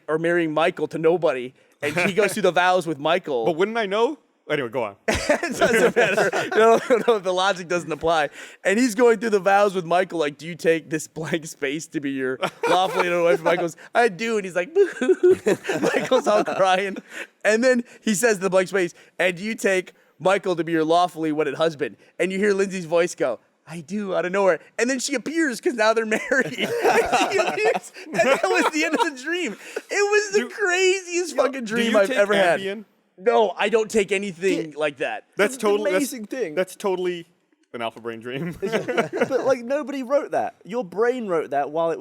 or marrying Michael to nobody. And he goes through the vows with Michael. But wouldn't I know? Anyway, go on. It doesn't matter. No, the logic doesn't apply. And he's going through the vows with Michael, like, do you take this blank space to be your lawfully and wife? Michael goes, I do. And he's like, boo. Michael's all crying. And then he says to the blank space, and do you take Michael to be your lawfully wedded husband? And you hear Lindsay's voice go, I do, out of nowhere. And then she appears because now they're married. And she appears, and that was the end of the dream. It was the craziest fucking dream I've ever had. No, I don't take anything like that. That's totally amazing thing. That's totally an alpha brain dream. But like nobody wrote that. Your brain wrote that while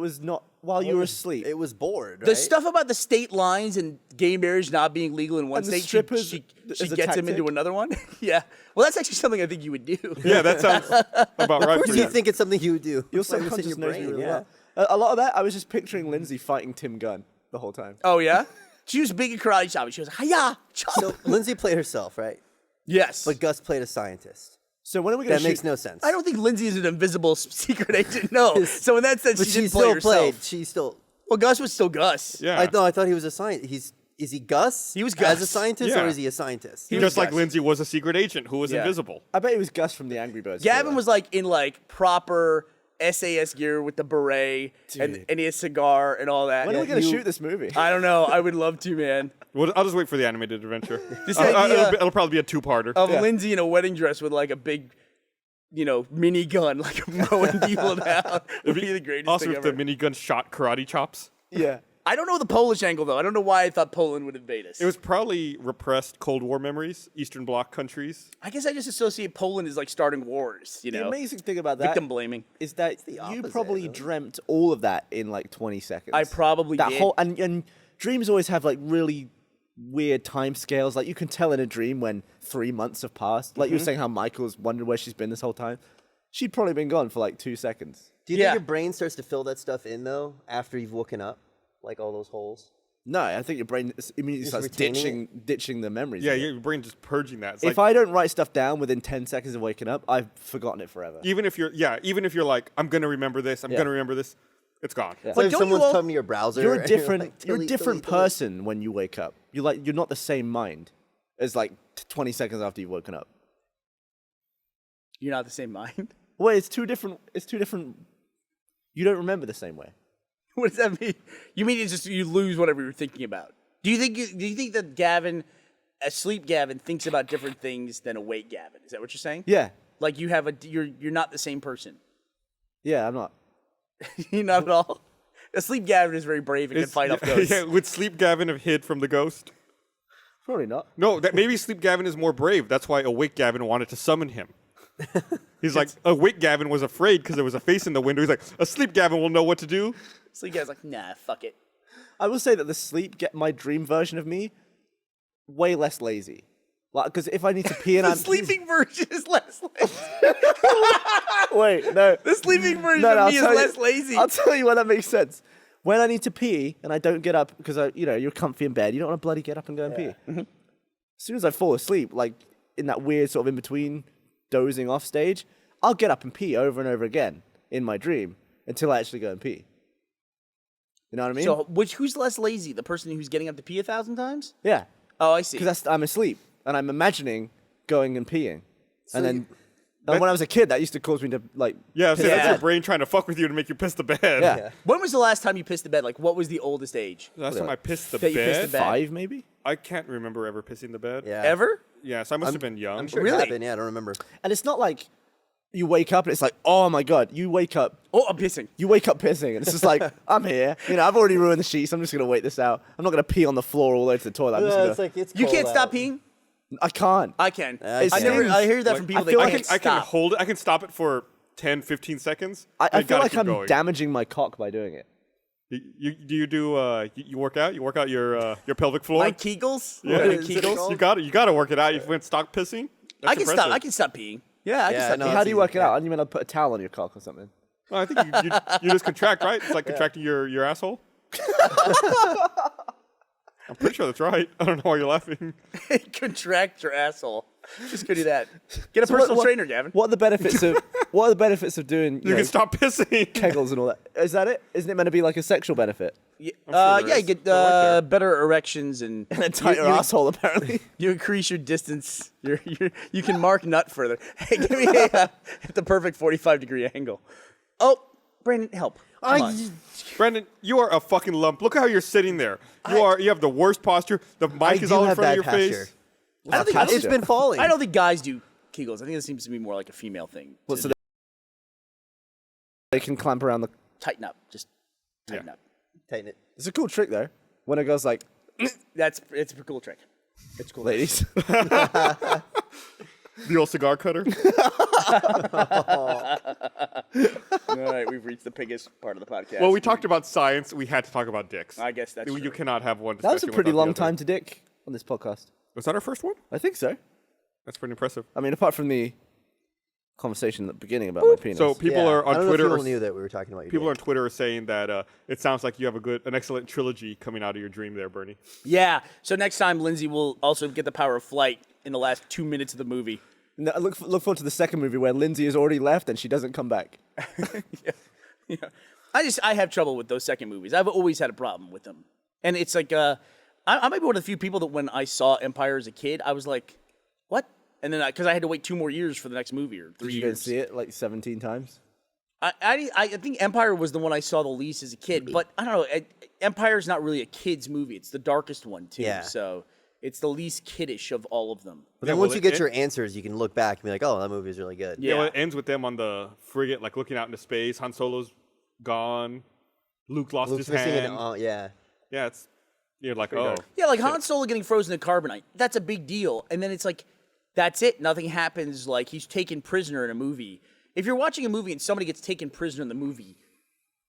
you were asleep. It was bored, right? The stuff about the state lines and gay marriage not being legal in one And the state, strippers she as a gets him into tactic? another one. Yeah. Well, that's actually something I think you would do. Yeah, that sounds about right. Of course for you think it's something you would do. Your It's like it's in subconscious knows brain, you really yeah. well. A lot of that, I was just picturing Lindsay fighting Tim Gunn the whole time. Oh, yeah? She was big at karate chopping. She was like, hiya, chop. So Lindsay played herself, right? Yes. But Gus played a scientist. So when are we going That to makes no sense. I don't think Lindsay is an invisible secret agent, no. So in that sense, But she she didn't play still herself. played. She still. Well, Gus was still Gus. Yeah. I thought he was a scientist. Is he Gus? He was as Gus. a scientist, Yeah. or is he a scientist? He was Just like Gus. Lindsay was a secret agent who was Yeah. invisible. I bet it was Gus from the Angry Birds. Gavin trailer. was like in like proper SAS gear with the beret and he had a cigar and all that. When are we going to you- shoot this movie? I don't know. I would love to, man. Well, I'll just wait for the animated adventure. This idea it'll probably be a two-parter. of Yeah. Lindsay in a wedding dress with like a big, mini gun, like mowing people down would be the greatest Also, thing if ever. the minigun shot karate chops. Yeah. I don't know the Polish angle though. I don't know why I thought Poland would invade us. It was probably repressed Cold War memories, Eastern Bloc countries. I guess I just associate Poland as like starting wars. The amazing thing about that victim blaming. is that the you opposite, probably really. dreamt all of that in like 20 seconds. I probably that did. whole and dreams always have like really weird time scales. Like you can tell in a dream when 3 months have passed. Like you were saying how Michael's wondered where she's been this whole time. she'd probably been gone for like 2 seconds. Do you think your brain starts to fill that stuff in though after you've woken up, like all those holes? No, I think your brain immediately starts retaining ditching the memories. Yeah, of it. your brain just purging that. It's If I don't write stuff down within 10 seconds of waking up, I've forgotten it forever. even if you're like, I'm gonna remember this, I'm gonna remember this, it's gone. Yeah. It's like if don't someone's you all- coming to your browser. You're a and different, like, you're a delete, different delete, delete. person when you wake up. You're not the same mind as like 20 seconds after you've woken up. You're not the same mind. Well, it's two different. You don't remember the same way. What does that mean? You mean it's just you lose whatever you're thinking about? Do you think that Gavin, asleep Gavin, thinks about different things than awake Gavin? Is that what you're saying? Yeah, Like you're not the same person. yeah, I'm not. You're not at all. Asleep Gavin is very brave and can fight off ghosts. Yeah, would Sleep Gavin have hid from the ghost? Probably not. No, that maybe Sleep Gavin is more brave. That's why Awake Gavin wanted to summon him. He's like, Awake Gavin was afraid because there was a face in the window. He's like, Asleep Gavin will know what to do. Asleep Gavin's like, nah, fuck it. I will say that my dream version of me, way less lazy. Like, because if I need to pee and The I'm sleeping version is less lazy. wait, no, The sleeping version no, of me is less lazy. I'll tell you why that makes sense. When I need to pee and I don't get up because you're comfy in bed, you don't want to bloody get up and go and pee. As soon as I fall asleep, like in that weird sort of in between dozing off stage, I'll get up and pee over and over again in my dream until I actually go and pee. You know what I mean? So who's less lazy? The person who's getting up to pee 1,000 times? yeah, Oh, I see. because I'm asleep and I'm imagining going and peeing, and when I was a kid, that used to cause me to like. Yeah, piss so the that's bed. your brain trying to fuck with you to make you piss the bed. Yeah. When was the last time you pissed the bed? Like, what was the oldest age? Last time I pissed the That you pissed bed, the bed? 5 maybe. I can't remember ever pissing the bed. Yeah. Ever? Yeah, so I must have been young. I'm sure Really? it happened. Yeah, I don't remember. And it's not like you wake up and it's like, oh my god, you wake up Oh, I'm pissing. and it's just like, I'm here. I've already ruined the sheets. I'm just gonna wait this out. I'm not gonna pee on the floor all the way to the toilet. I'm just gonna, it's like it's You cold can't stop out. peeing? I can't. I can. I I can. hear that from people I that feel can't like I can stop. hold it. I can stop it for 10, 15 seconds. I and feel gotta like keep I'm going. damaging my cock by doing it. You work out? You work out your pelvic floor? Like Kegels? Yeah. What are Is it Kegels? called? You gotta work it out. You went stock pissing. That's I can impressive. stop. I can stop peeing. Yeah, I can Yeah, stop no, peeing. How it's do you easy, work it yeah. out? Aren't you meant to put a towel on your cock or something? Well, I think you just contract, right? It's like contracting your asshole. I'm pretty sure that's right. I don't know why you're laughing. Contract your asshole. Just go do that. Get a personal trainer, Gavin. What are the benefits of doing You can stop pissing. kegels and all that? Is that it? Isn't it meant to be like a sexual benefit? Yeah, there yeah, you is. get They're right there. better erections and And tighter asshole apparently. you increase your distance. You can mark nut further. Hey, give me at the perfect 45-degree angle. Oh, Brandon, help. Come on. Brandon, you are a fucking lump. Look how you're sitting there. You have the worst posture. The mic I is do all in have front of bad your posture. face. I don't think Posture. It's been falling. I don't think guys do Kegels. I think this seems to be more like a female thing. Well, so they can clamp around the. Tighten up. Just tighten up. Tighten it. It's a cool trick though. When it goes like, It's a cool trick. It's cool. ladies. The old cigar cutter. All right, we've reached the biggest part of the podcast. Well, we talked about science. We had to talk about dicks. I guess that's You true. cannot have one. That was a discussion pretty without the long other. time to dick on this podcast. Was that our first one? I think so. That's pretty impressive. I mean, apart from the conversation at the beginning about my penis. So people Yeah, are I on don't know Twitter. if Or people knew that we were talking about your people on dick. Twitter are saying that it sounds like you have an excellent trilogy coming out of your dream there, Burnie. Yeah. So next time, Lindsay will also get the power of flight in the last 2 minutes of the movie. No, look forward to the second movie where Lindsay has already left and she doesn't come back. Yeah. I have trouble with those second movies. I've always had a problem with them. And it's like, I might be one of the few people that when I saw Empire as a kid, I was like, what? And then, because I had to wait 2 more years for the next movie or 3 Did you go and years. see it like 17 times? I think Empire was the one I saw the least as a kid. But I don't know. Empire's not really a kid's movie. It's the darkest one, too. Yeah. So it's the least kiddish of all of them. But then Yeah, once well, you get it- your answers, you can look back and be like, oh, that movie is really good. Yeah. Well, it ends with them on the frigate, like looking out into space. Han Solo's gone. Luke lost Luke's his missing hand. yeah. Yeah, you're like, Pretty oh. dark. Yeah, like Han Solo getting frozen in carbonite. That's a big deal. And then it's like, that's it. Nothing happens. Like, he's taken prisoner in a movie. If you're watching a movie and somebody gets taken prisoner in the movie,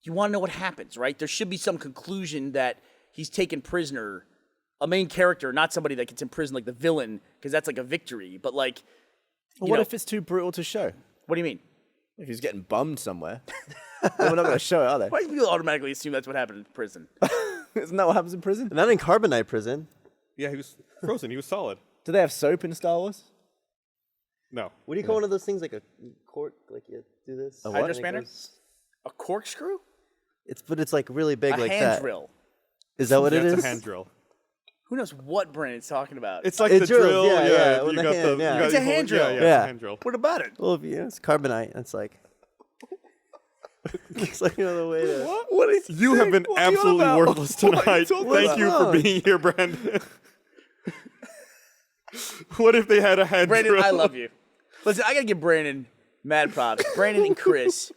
you want to know what happens, right? There should be some conclusion that he's taken prisoner, a main character, not somebody that gets imprisoned like the villain, because that's like a victory. But like, Well, you what know, if it's too brutal to show? what do you mean? If he's getting bummed somewhere, then we're not going to show it, are they? Why do people automatically assume that's what happened in prison? Isn't that what happens in prison? Not in Carbonite prison. Yeah, he was frozen. He was solid. Do they have soap in Star Wars? No. What do you call one of those things, like a cork? Like you do this? A Hydro what? spanner? A corkscrew? But it's like really big A like hand that. drill. Is that what Yeah, it it's is? a hand drill. Who knows what Brandon's talking about? It's like It the drills, drill. yeah, yeah, You with the got hand, yeah. you got It's a you hold- hand drill. Yeah, it's Yeah. a hand drill. What about it? Well, it's Carbonite. It's like it's like another way to. What is You have been What are you on absolutely about? worthless What are you tonight. talking Thank about? you for being here, Brandon. What if they had a hand Brandon, drill? I love you. Listen, I gotta give Brandon mad props. Brandon and Chris,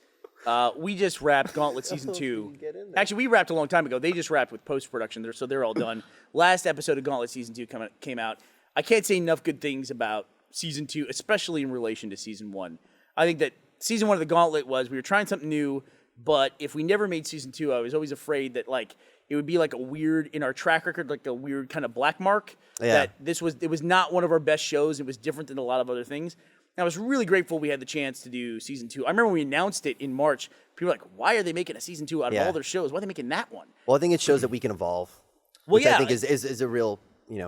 we just wrapped Gauntlet Season 2. Actually, we wrapped a long time ago. They just wrapped with post-production, so they're all done. Last episode of Gauntlet Season 2 came out. I can't say enough good things about Season 2, especially in relation to Season 1. I think that Season 1 of the Gauntlet was, we were trying something new, but if we never made Season 2, I was always afraid that, like, it would be like a weird, in our track record, like a weird kind of black mark. Yeah. That it was not one of our best shows. It was different than a lot of other things. And I was really grateful we had the chance to do Season 2. I remember when we announced it in March, people were like, why are they making a Season 2 out of Yeah. all their shows? Why are they making that one? Well, I think it shows that we can evolve, Well, which yeah, I think is a real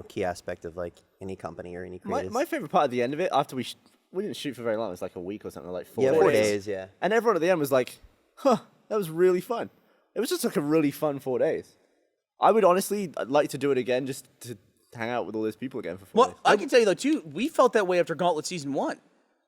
key aspect of like any company or any creators. my favorite part at the end of it, after we didn't shoot for very long, it was like a week or something, like 4 yeah, days. 4 days. Yeah. And everyone at the end was like, huh, that was really fun. It was just like a really fun 4 days. I would honestly like to do it again just to hang out with all those people again for 4 Well, days. I can tell you, though, too, we felt that way after Gauntlet Season 1.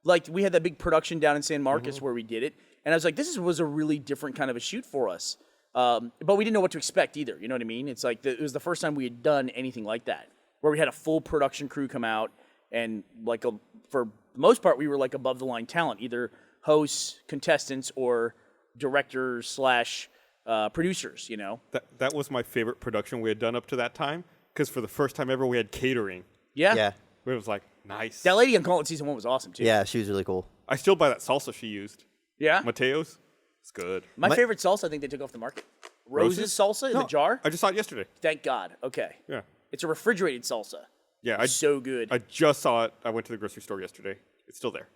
Like, we had that big production down in San Marcos where we did it. And I was like, this was a really different kind of a shoot for us. But we didn't know what to expect either. You know what I mean? It's like, it was the first time we had done anything like that, where we had a full production crew come out. And, like, for the most part, we were, like, above-the-line talent, either hosts, contestants, or directors / producers, you know? That was my favorite production we had done up to that time, because for the first time ever, we had catering. Yeah? Yeah. It was like, nice. That lady on Gauntlet Season 1 was awesome, too. Yeah, she was really cool. I still buy that salsa she used. Yeah? Mateo's. It's good. My favorite salsa, I think they took off the market. Rose's salsa in the jar? I just saw it yesterday. Thank God. Okay. Yeah. It's a refrigerated salsa. Yeah. So good. I just saw it. I went to the grocery store yesterday. It's still there.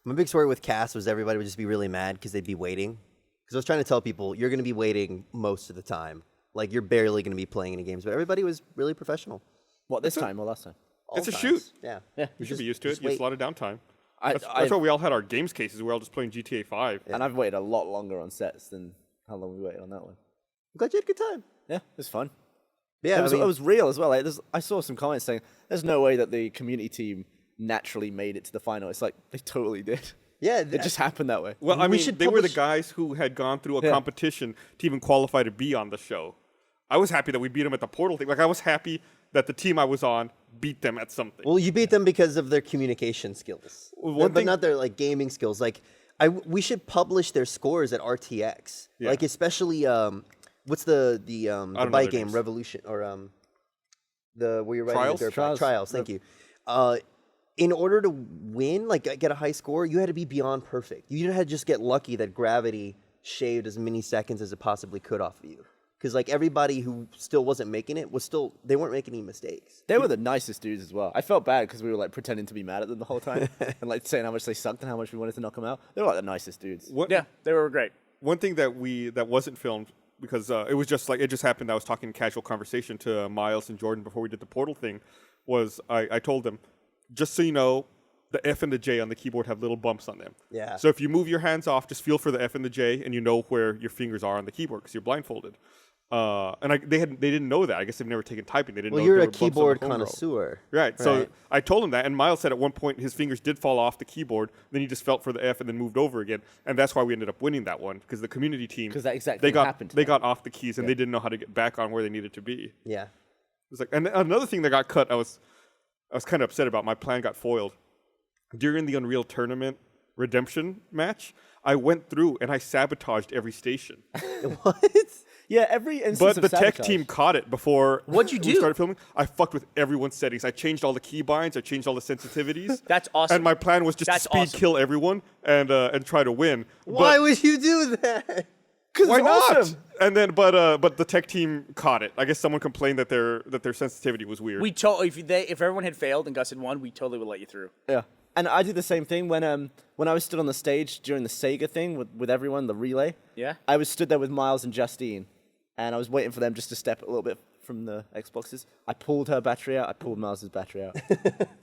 My big story with cast was everybody would just be really mad because they'd be waiting. Because I was trying to tell people, you're going to be waiting most of the time. Like, you're barely going to be playing any games. But everybody was really professional. What, this time or last time? All It's a times. shoot. Yeah. You should be used to it. just You have wait. a lot of downtime. I've That's why we all had our games cases. We were all just playing GTA 5. And I've waited a lot longer on sets than how long we waited on that one. I'm glad you had a good time. Yeah, it was fun. Yeah, it was, I mean, it was real as well. Like, I saw some comments saying, there's no way that the community team naturally made it to the final. It's like, they totally did. yeah, It just happened that way. Well, I We mean, should they were the publish- guys who had gone through a Yeah. competition to even qualify to be on the show. I was happy that we beat them at the portal thing. Like, I was happy that the team I was on beat them at something. Well, you beat them because of their communication skills, Well, one but thing- not their like gaming skills. Like, we should publish their scores at RTX. Yeah. Like, especially what's the don't know bike their game names. Revolution or the where you're riding Trials? the dirt bike. Trials. Thank you. In order to win, like get a high score, you had to be beyond perfect. You didn't have to just get lucky that gravity shaved as many seconds as it possibly could off of you. Because like everybody who still wasn't making it they weren't making any mistakes. They were the nicest dudes as well. I felt bad because we were like pretending to be mad at them the whole time and like saying how much they sucked and how much we wanted to knock them out. They were like the nicest dudes. Yeah, they were great. One thing that wasn't filmed because it was just like it just happened. I was talking casual conversation to Miles and Jordan before we did the portal thing. Was I told them, just so you know, the F and the J on the keyboard have little bumps on them. Yeah. So if you move your hands off, just feel for the F and the J, and you know where your fingers are on the keyboard because you're blindfolded. They didn't know that. I guess they've never taken typing. They didn't Well, know you're there a were bumps on the keyboard home row. connoisseur. Right. So Right. I told him that, and Miles said at one point his fingers did fall off the keyboard. Then he just felt for the F and then moved over again, and that's why we ended up winning that one because the community team 'Cause that exact they thing got happened to they them. got off the keys and they didn't know how to get back on where they needed to be. It Yeah. was like, and another thing that got cut, I was kind of upset about. My plan got foiled during the Unreal Tournament redemption match. I went through and I sabotaged every station. What? Yeah, every instance But of the tech sabotage. team caught it before What'd you we do? started filming. I fucked with everyone's settings. I changed all the keybinds. I changed all the sensitivities. That's awesome. And my plan was just That's to speed awesome. kill everyone and try to win. Why But would you do that? why it's not? awesome. And then but the tech team caught it. I guess someone complained that their sensitivity was weird. We if everyone had failed and Gus had won, we totally would let you through. Yeah. And I did the same thing when I was stood on the stage during the Sega thing with everyone, the relay. Yeah. I was stood there with Miles and Justine, and I was waiting for them just to step a little bit from the Xboxes. I pulled her battery out. I pulled Miles' battery out.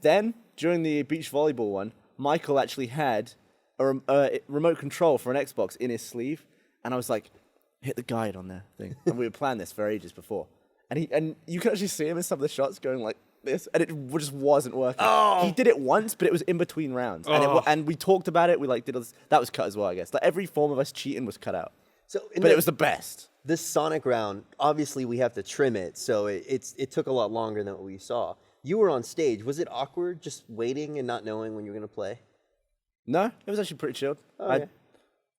Then, during the beach volleyball one, Michael actually had a remote control for an Xbox in his sleeve, and I was like, hit the guide on there thing. And we were planning this for ages before. And you can actually see him in some of the shots going like this, and it just wasn't working. Oh. He did it once, but it was in between rounds. And we talked about it. We like did all this. That was cut as well, I guess. Like every form of us cheating was cut out. So, But it was the best. This Sonic round, obviously we have to trim it, so it took a lot longer than what we saw. You were on stage. Was it awkward just waiting and not knowing when you were going to play? No, it was actually pretty chilled. Oh, I yeah.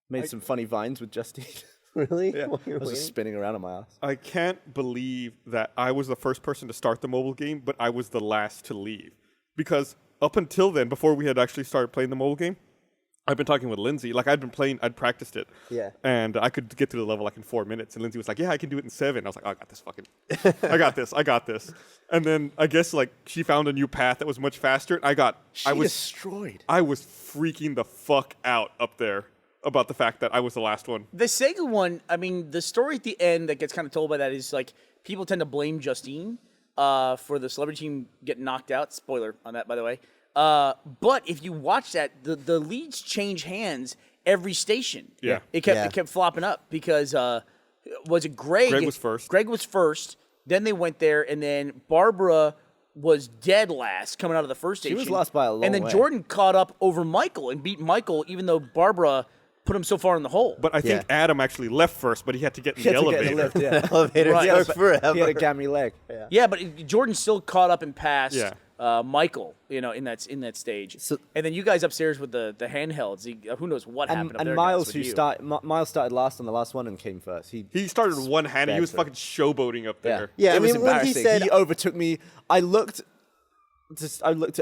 made some funny vines with Justine. Really? Yeah, While I you were was just waiting? spinning around on my ass. I can't believe that I was the first person to start the mobile game, but I was the last to leave. Because up until then, before we had actually started playing the mobile game, I've been talking with Lindsay. Like, I'd practiced it. Yeah. And I could get through the level like in 4 minutes. And Lindsay was like, yeah, I can do it in 7. I was like, oh, I got this. And then I guess like she found a new path that was much faster. I was destroyed. I was freaking the fuck out up there about the fact that I was the last one. The Sega one, I mean, the story at the end that gets kind of told by that is like people tend to blame Justine for the celebrity team getting knocked out. Spoiler on that, by the way. But if you watch that, the leads change hands every station. Yeah. It kept flopping up because was it Greg? Greg was first. Greg was first. Then they went there, and then Barbara was dead last coming out of the first station. was lost by a long And then way. Jordan caught up over Michael and beat Michael, even though Barbara put him so far in the hole. But I think Yeah. Adam actually left first, but he had to get in the He had to elevator. get in the lift, yeah. Elevator Right. took forever. He had a gammy leg. Yeah, but Jordan still caught up and passed Yeah. Michael, in that stage. And then you guys upstairs with the handhelds. Who knows what happened up And there? Miles, guys, with you. Miles started last on the last one and came first. He started one-handed. He was Better. fucking showboating up there. Yeah, I it was mean, when he embarrassing. said- He overtook me. I looked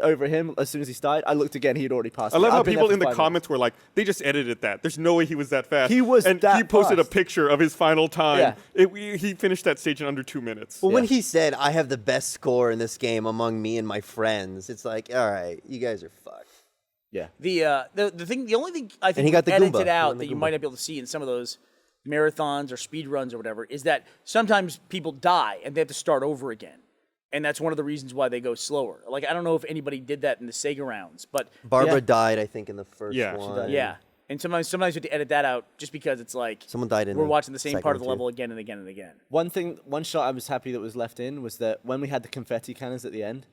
over him as soon as he started. I looked again. He had already passed. I me. love how I've been people there in for the 5 comments were like, they just edited that. There's no way he was that fast. He was and that he posted fast. a picture of his final time. Yeah. He finished that stage in under 2 minutes. Well, when Yeah. he said, I have the best score in this game among me and my friends, it's like, all right, you guys are fucked. Yeah. The only thing I think he got the edited Goomba. He out won the that you Goomba. might not be able to see in some of those marathons or speed runs or whatever is that sometimes people die and they have to start over again. And that's one of the reasons why they go slower. Like, I don't know if anybody did that in the Sega rounds, but Barbara Yeah. died, I think, in the first Yeah, she one. died. yeah. And sometimes you have to edit that out just because it's like Someone died in we're the watching the same second part of the one, too. level again and again and again. One shot I was happy that was left in was that when we had the confetti cannons at the end,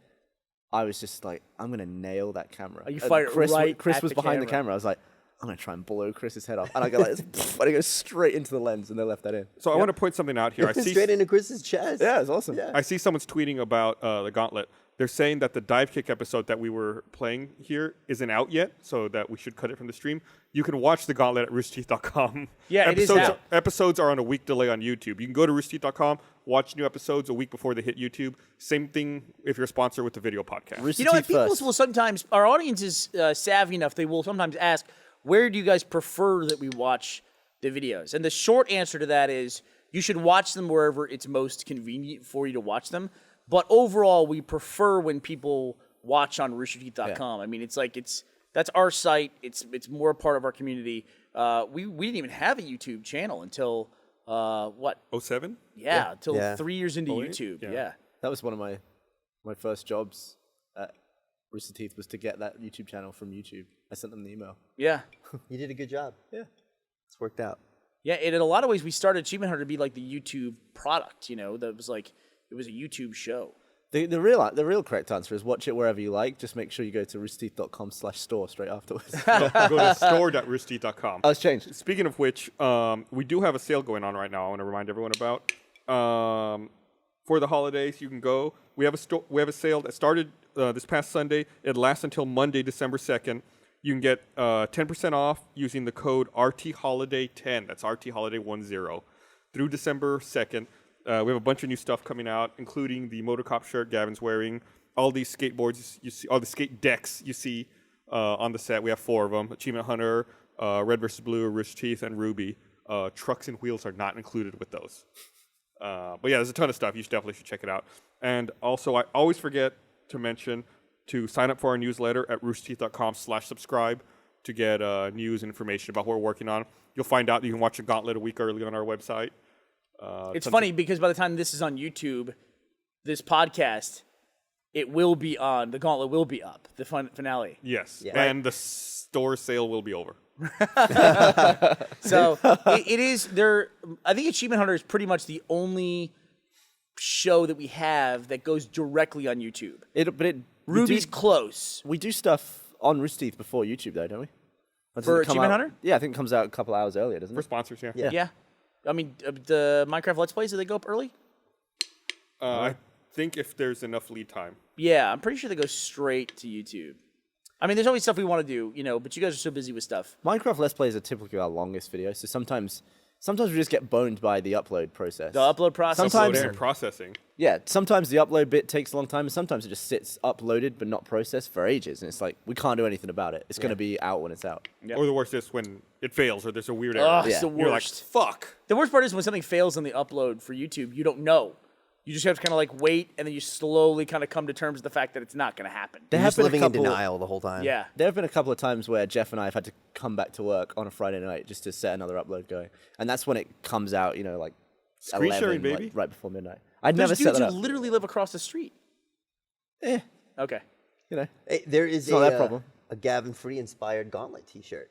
I was just like, I'm gonna nail that camera. You fired Chris, right Chris at was the behind the camera. camera. I was like, I'm gonna try and blow Chris's head off, and I go like, this, and I go straight into the lens, and they left that in. So I want to point something out here. I see Straight into Chris's chest. Yeah, it's awesome. Yeah. I see someone's tweeting about the Gauntlet. They're saying that the dive kick episode that we were playing here isn't out yet, so that we should cut it from the stream. You can watch the Gauntlet at roosterteeth.com. Yeah, it is episodes out. Episodes are on a week delay on YouTube. You can go to roosterteeth.com, watch new episodes a week before they hit YouTube. Same thing if you're a sponsor with the video podcast. Rooster You know what? Teeth People first. will sometimes, our audience is savvy enough, they will sometimes ask, where do you guys prefer that we watch the videos? And the short answer to that is you should watch them wherever it's most convenient for you to watch them. But overall, we prefer when people watch on roosterteeth.com. I mean, that's our site. It's more a part of our community. We didn't even have a YouTube channel until what? 07? Yeah, until Yeah. 3 years into 08? YouTube. Yeah. Yeah. That was one of my first jobs at Rooster Teeth was to get that YouTube channel from YouTube. I sent them the email. Yeah. You did a good job. Yeah. It's worked out. Yeah, and in a lot of ways, we started Achievement Hunter to be like the YouTube product, that was like, it was a YouTube show. The real correct answer is watch it wherever you like. Just make sure you go to roosterteeth.com/store straight afterwards. No, go to store.roosterteeth.com. Oh, it's changed. Speaking of which, we do have a sale going on right now. I want to remind everyone about. For the holidays, you can go. We have a sale that started this past Sunday. It lasts until Monday, December 2nd. You can get 10% off using the code RTHoliday10. That's RTHoliday10 through December 2nd. We have a bunch of new stuff coming out, including the Motocop shirt Gavin's wearing, all these skateboards you see, all the skate decks you see on the set. We have 4 of them: Achievement Hunter, Red vs. Blue, Rooster Teeth, and Ruby. Trucks and wheels are not included with those. But yeah, there's a ton of stuff. You definitely should check it out. And also, I always forget to mention, to sign up for our newsletter at roosterteeth.com/subscribe to get news and information about what we're working on. You'll find out that you can watch a Gauntlet a week early on our website. It's funny because by the time this is on YouTube, this podcast, it will be on. The Gauntlet will be up. The finale. Yes, Yeah. and the store sale will be over. So it is there. I think Achievement Hunter is pretty much the only show that we have that goes directly on YouTube. Ruby's close. We do stuff on Rooster Teeth before YouTube, though, don't we? Or does For it come Achievement out- Hunter? Yeah, I think it comes out a couple hours earlier, doesn't For it? sponsors, yeah. Yeah. I mean, the Minecraft Let's Plays, do they go up early? I think if there's enough lead time. Yeah, I'm pretty sure they go straight to YouTube. I mean, there's always stuff we want to do, but you guys are so busy with stuff. Minecraft Let's Plays are typically our longest videos, so sometimes we just get boned by the upload process. The upload process. Sometimes- Uploading and processing. Yeah, sometimes the upload bit takes a long time, and sometimes it just sits uploaded but not processed for ages, and it's like, we can't do anything about it. It's going to be out when it's out. Yep. Or the worst is when it fails or there's a weird error. Ugh, it's the You're like, worst. fuck. The worst part is when something fails on the upload for YouTube, you don't know. You just have to kind of like wait, and then you slowly kind of come to terms with the fact that it's not going to happen. There You're have just been a living in couple- denial the whole time. Yeah. There have been a couple of times where Jeff and I have had to come back to work on a Friday night just to set another upload going, and that's when it comes out, like Screen 11, sharing, like, baby. right before midnight. I'd There's never set dudes that who up. literally live across the street. Eh, Okay. Hey, there is not that problem. a Gavin Free inspired Gauntlet T-shirt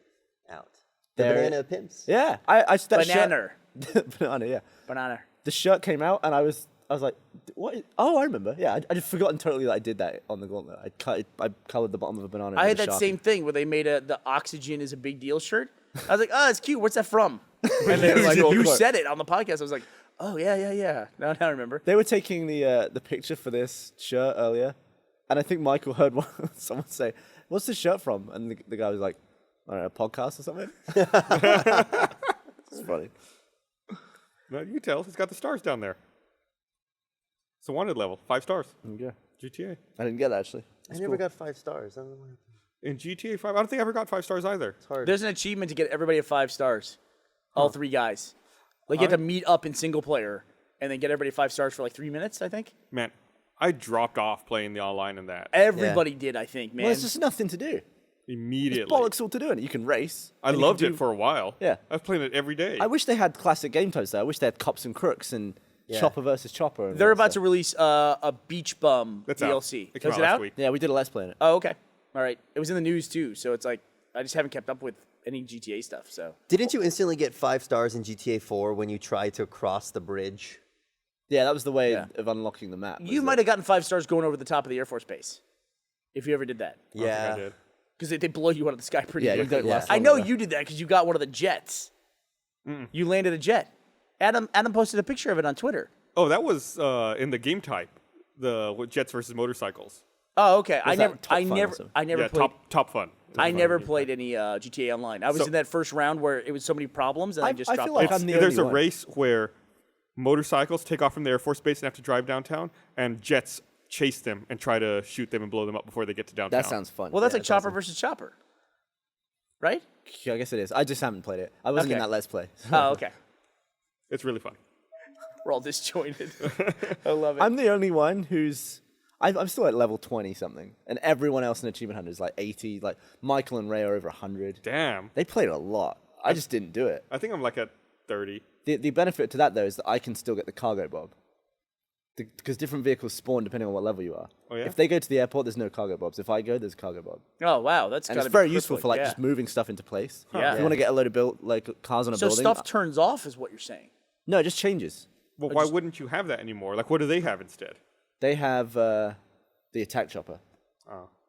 out. The There- Banana Pimps. yeah, I that Banana. shirt, banana, yeah. Banana. The shirt came out, and I was like, what? Oh, I remember. Yeah, I just forgotten totally that I did that on the Gauntlet. I colored the bottom of a banana. I had with a that Sharpie. same thing where they made the oxygen is a big deal shirt. I was like, oh, it's cute. What's that from? And then like, you said it on the podcast. I was like, oh, yeah. Now I remember. They were taking the picture for this shirt earlier, and I think Michael heard someone say, "What's this shirt from?" And the guy was like, "I don't know, a podcast or something." It's funny. No, you can tell. It's got the stars down there. It's a wanted level. 5 stars. Yeah, GTA. I didn't get that actually. I never got 5 stars. I don't know what happened. In GTA 5, I don't think I ever got 5 stars either. It's hard. There's an achievement to get everybody at 5 stars. All 3 guys. Like you have to meet up in single player and then get everybody 5 stars for like 3 minutes, I think. Man, I dropped off playing the online and that Everybody did, I think, man. Well, there's just nothing to do. immediately. Bollocks all to do it. You can race. I and you can loved do- it for a while. Yeah. I was playing it every day. I wish they had classic game types there. I wish they had cops and crooks and chopper versus chopper. And They're all that about to stuff. release a Beach Bum That's out. DLC. It came Was out it last out? week. Yeah, we did a Let's Play in it. Oh, okay. All right. It was in the news too, so it's like I just haven't kept up with any GTA stuff. So Didn't you instantly get 5 stars in GTA 4 when you tried to cross the bridge? Yeah, that was the way Yeah. of unlocking the map. you might have gotten 5 stars going over the top of the Air Force Base, if you ever did that. I don't think I Yeah. did. Because they blow you out of the sky pretty Yeah, you quickly. don't last I long know enough. you did that because you got one of the jets. You landed a jet. Adam posted a picture of it on Twitter. Oh, that was in the game type, with jets versus motorcycles. Oh, okay. I Was never, that Top I Fun never, also? I never Yeah, played. top fun. I never played any GTA Online. I was So- in that first round where it was so many problems, and I I just feel dropped like off. I'm the There's a only one. race where motorcycles take off from the Air Force Base and have to drive downtown, and jets chase them and try to shoot them and blow them up before they get to downtown. That sounds fun. Well, that's Yeah, like Chopper awesome. versus Chopper, right? Yeah, I guess it is. I just haven't played it. I wasn't in Okay. that Let's Play. Oh, okay. It's really fun. We're all disjointed. I love it. I'm the only one who's. I'm still at level 20 something, and everyone else in Achievement Hunter is like 80. Like Michael and Ray are over 100. Damn. They played a lot. I just didn't do it. I think I'm like at 30. The benefit to that though is that I can still get the cargo bob. Because different vehicles spawn depending on what level you are. Oh, yeah? If they go to the airport, there's no cargo bobs. If I go, there's a cargo bob. oh, wow. That's And gotta it's be very useful for like crippling, just moving stuff into place. Yeah. If you want to get a load of cars on a So building. stuff turns off, is what you're saying. No, it just changes. Well, why wouldn't you have that anymore? Like, what do they have instead? They have the attack chopper.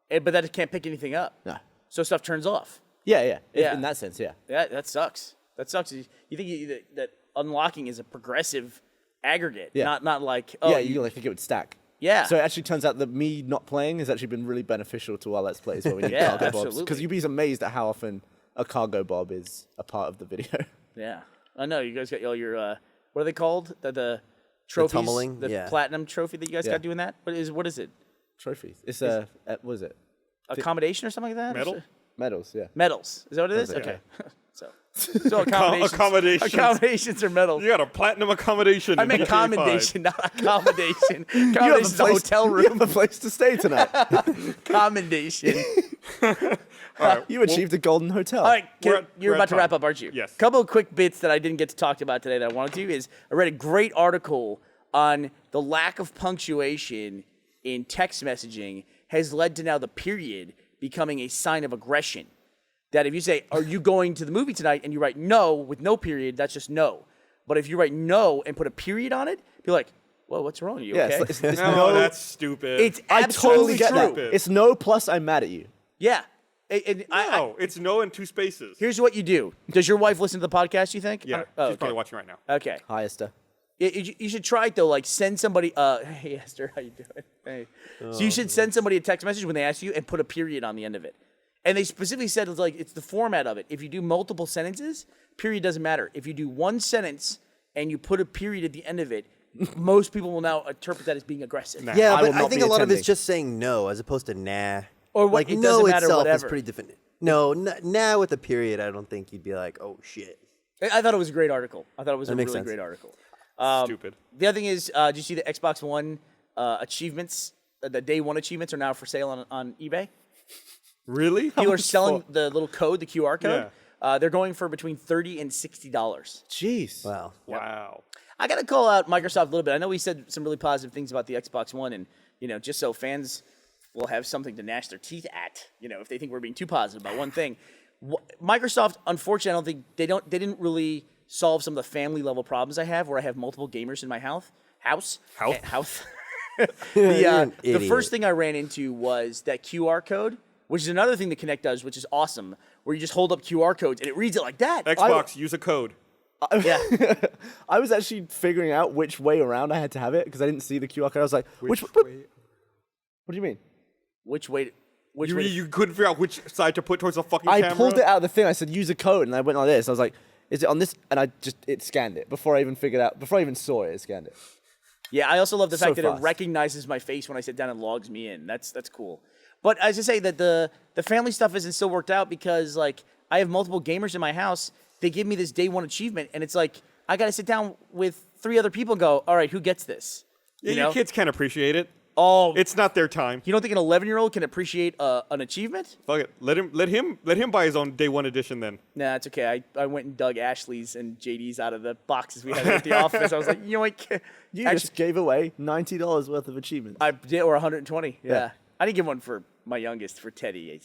But that can't pick anything up. No. So stuff turns off. Yeah. Yeah. In that sense, yeah. That sucks. That sucks. You think that unlocking is a progressive aggregate, Yeah. not like oh Yeah, you like think it would stack. Yeah. So it actually turns out that me not playing has actually been really beneficial to our Let's Plays where we need Yeah, cargo bobs. absolutely. Because you'd be amazed at how often a cargo bob is a part of the video. yeah. I know you guys got all your what are they called? The trophies, tumbling? the Yeah. platinum trophy that you guys Yeah. got doing that. What is it? Trophies. It's what is it? Accommodation or something like that? Medal? Medals, yeah. Medals. Is that what it is? That's it, Okay. So So accommodations are metal. You got a platinum accommodation. I in meant GTA 5. commendation, not accommodation. You have Commendation's a hotel You have room. a place to stay tonight. Commendation. You achieved a golden hotel. All right, We're you're at about to time. wrap up, aren't you? Yes. Couple of quick bits that I didn't get to talk about today that I wanted to is I read a great article on the lack of punctuation in text messaging has led to now the period becoming a sign of aggression. That if you say, "Are you going to the movie tonight?" and you write no with no period, that's just no. But if you write no and put a period on it, be like, "Well, what's wrong? Are you Yeah, okay?" it's No, no. that's stupid. It's I absolutely totally get true. that. It's no plus I'm mad at you. Yeah. no, it's no in 2 spaces. Here's what you do. Does your wife listen to the podcast, you think? Yeah, Oh, she's okay. probably watching right now. Okay. Hi, Esther. You should try it though. Like send somebody. Hey Esther, how you doing? Hey. So you should send somebody a text message when they ask you and put a period on the end of it. And they specifically said it's like it's the format of it. If you do multiple sentences, period doesn't matter. If you do one sentence and you put a period at the end of it, most people will now interpret that as being aggressive. Nah. Yeah, I but will I not think be a lot of it's attending. just saying no as opposed to nah. Or what- like it no doesn't matter, itself whatever. is pretty different. No, nah with a period, I don't think you'd be like, oh shit. I thought it was a great article. I thought it was a makes really sense. great article. Stupid. The other thing is, did you see the Xbox One achievements? The day one achievements are now for sale on eBay. Really? People are selling the little code, the QR code. Yeah. They're going for between $30 and $60. Jeez. Wow. Wow. I got to call out Microsoft a little bit. I know we said some really positive things about the Xbox One, and just so fans will have something to gnash their teeth at. If they think we're being too positive about one thing, Microsoft, unfortunately, I don't think they didn't really solve some of the family level problems I have, where I have multiple gamers in my house. You're an The idiot. first thing I ran into was that QR code, which is another thing that Kinect does, which is awesome, where you just hold up QR codes and it reads it like that. Xbox, use a code. Yeah. I was actually figuring out which way around I had to have it because I didn't see the QR code. I was like, which way? What do you mean? Which way? You couldn't figure out which side to put towards the fucking I camera? pulled it out of the thing. I said, use a code. And I went like this. I was like, is it on this? And it scanned it before I even saw it, it scanned it. Yeah, I also love the So fact that it fast. recognizes my face when I sit down and logs me in. That's cool. But as I say, that the family stuff isn't still worked out because like I have multiple gamers in my house. They give me this day one achievement, and it's like I got to sit down with 3 other people and go, all right, who gets this? Yeah, your kids can't appreciate it. Oh, It's not their time. you don't think an 11-year-old can appreciate an achievement? Fuck it. Let him buy his own day one edition then. Nah, it's okay. I went and dug Ashley's and JD's out of the boxes we had at the office. I was like, yoink. You Actually, just gave away $90 worth of achievements. I did, or 120. Yeah. Yeah. I didn't give one for my youngest, for Teddy.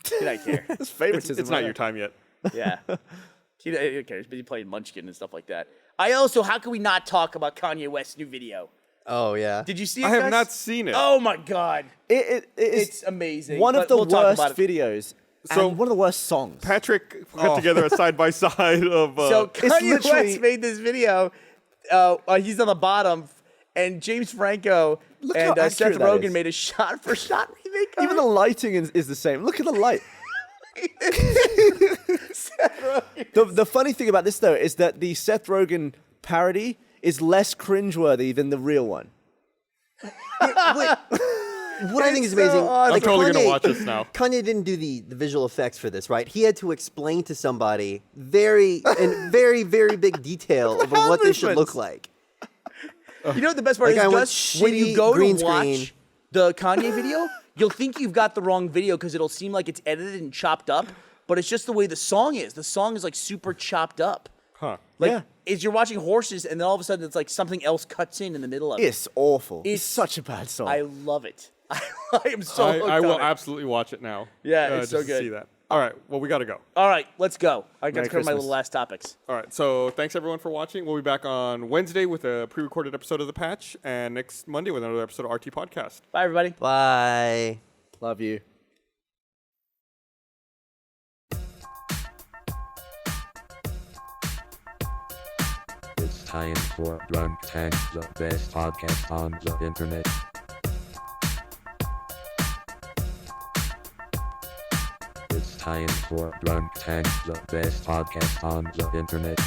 Did I care? That's favoritism. It's not right your there. time yet. Yeah. He cares, but he played Munchkin and stuff like that. How can we not talk about Kanye West's new video? Oh yeah. Did you see it, I have guys? not seen it. Oh my God. It's amazing. one of but the we'll talk worst about it. videos. So- And one of the worst songs. Patrick put together a side by side of. So Kanye literally- West made this video. He's on the bottom, and James Franco Look and how Seth accurate that Rogen is. made a shot-for-shot remake of Even it. the lighting is the same. Look at the light. The funny thing about this though is that the Seth Rogen parody is less cringeworthy than the real one. What I think is so amazing. awesome. I'm totally gonna watch this now. Kanye didn't do the visual effects for this, right? He had to explain to somebody in very, very big detail of what this should look like. You know what the best part Like, I is, want Gus? When you shitty go green to watch screen. the Kanye video, you'll think you've got the wrong video because it'll seem like it's edited and chopped up, but it's just the way the song is. The song is like super chopped up. Huh. Like, Yeah. is you're watching horses and then all of a sudden it's like something else cuts in the middle of it. It's awful. It's- It's such a bad song. I love it. I am so hooked I will on it. absolutely watch it now. Yeah, it's so just to good. see that. All right. Well, we got to go. All right, let's go. I got Merry to cover my Christmas. little last topics. All right. So thanks everyone for watching. We'll be back on Wednesday with a pre-recorded episode of The Patch, and next Monday with another episode of RT Podcast. Bye, everybody. Bye. Love you. It's time for Drunk Tank, the best podcast on the internet. It's time for Drunk Tank, the best podcast on the internet.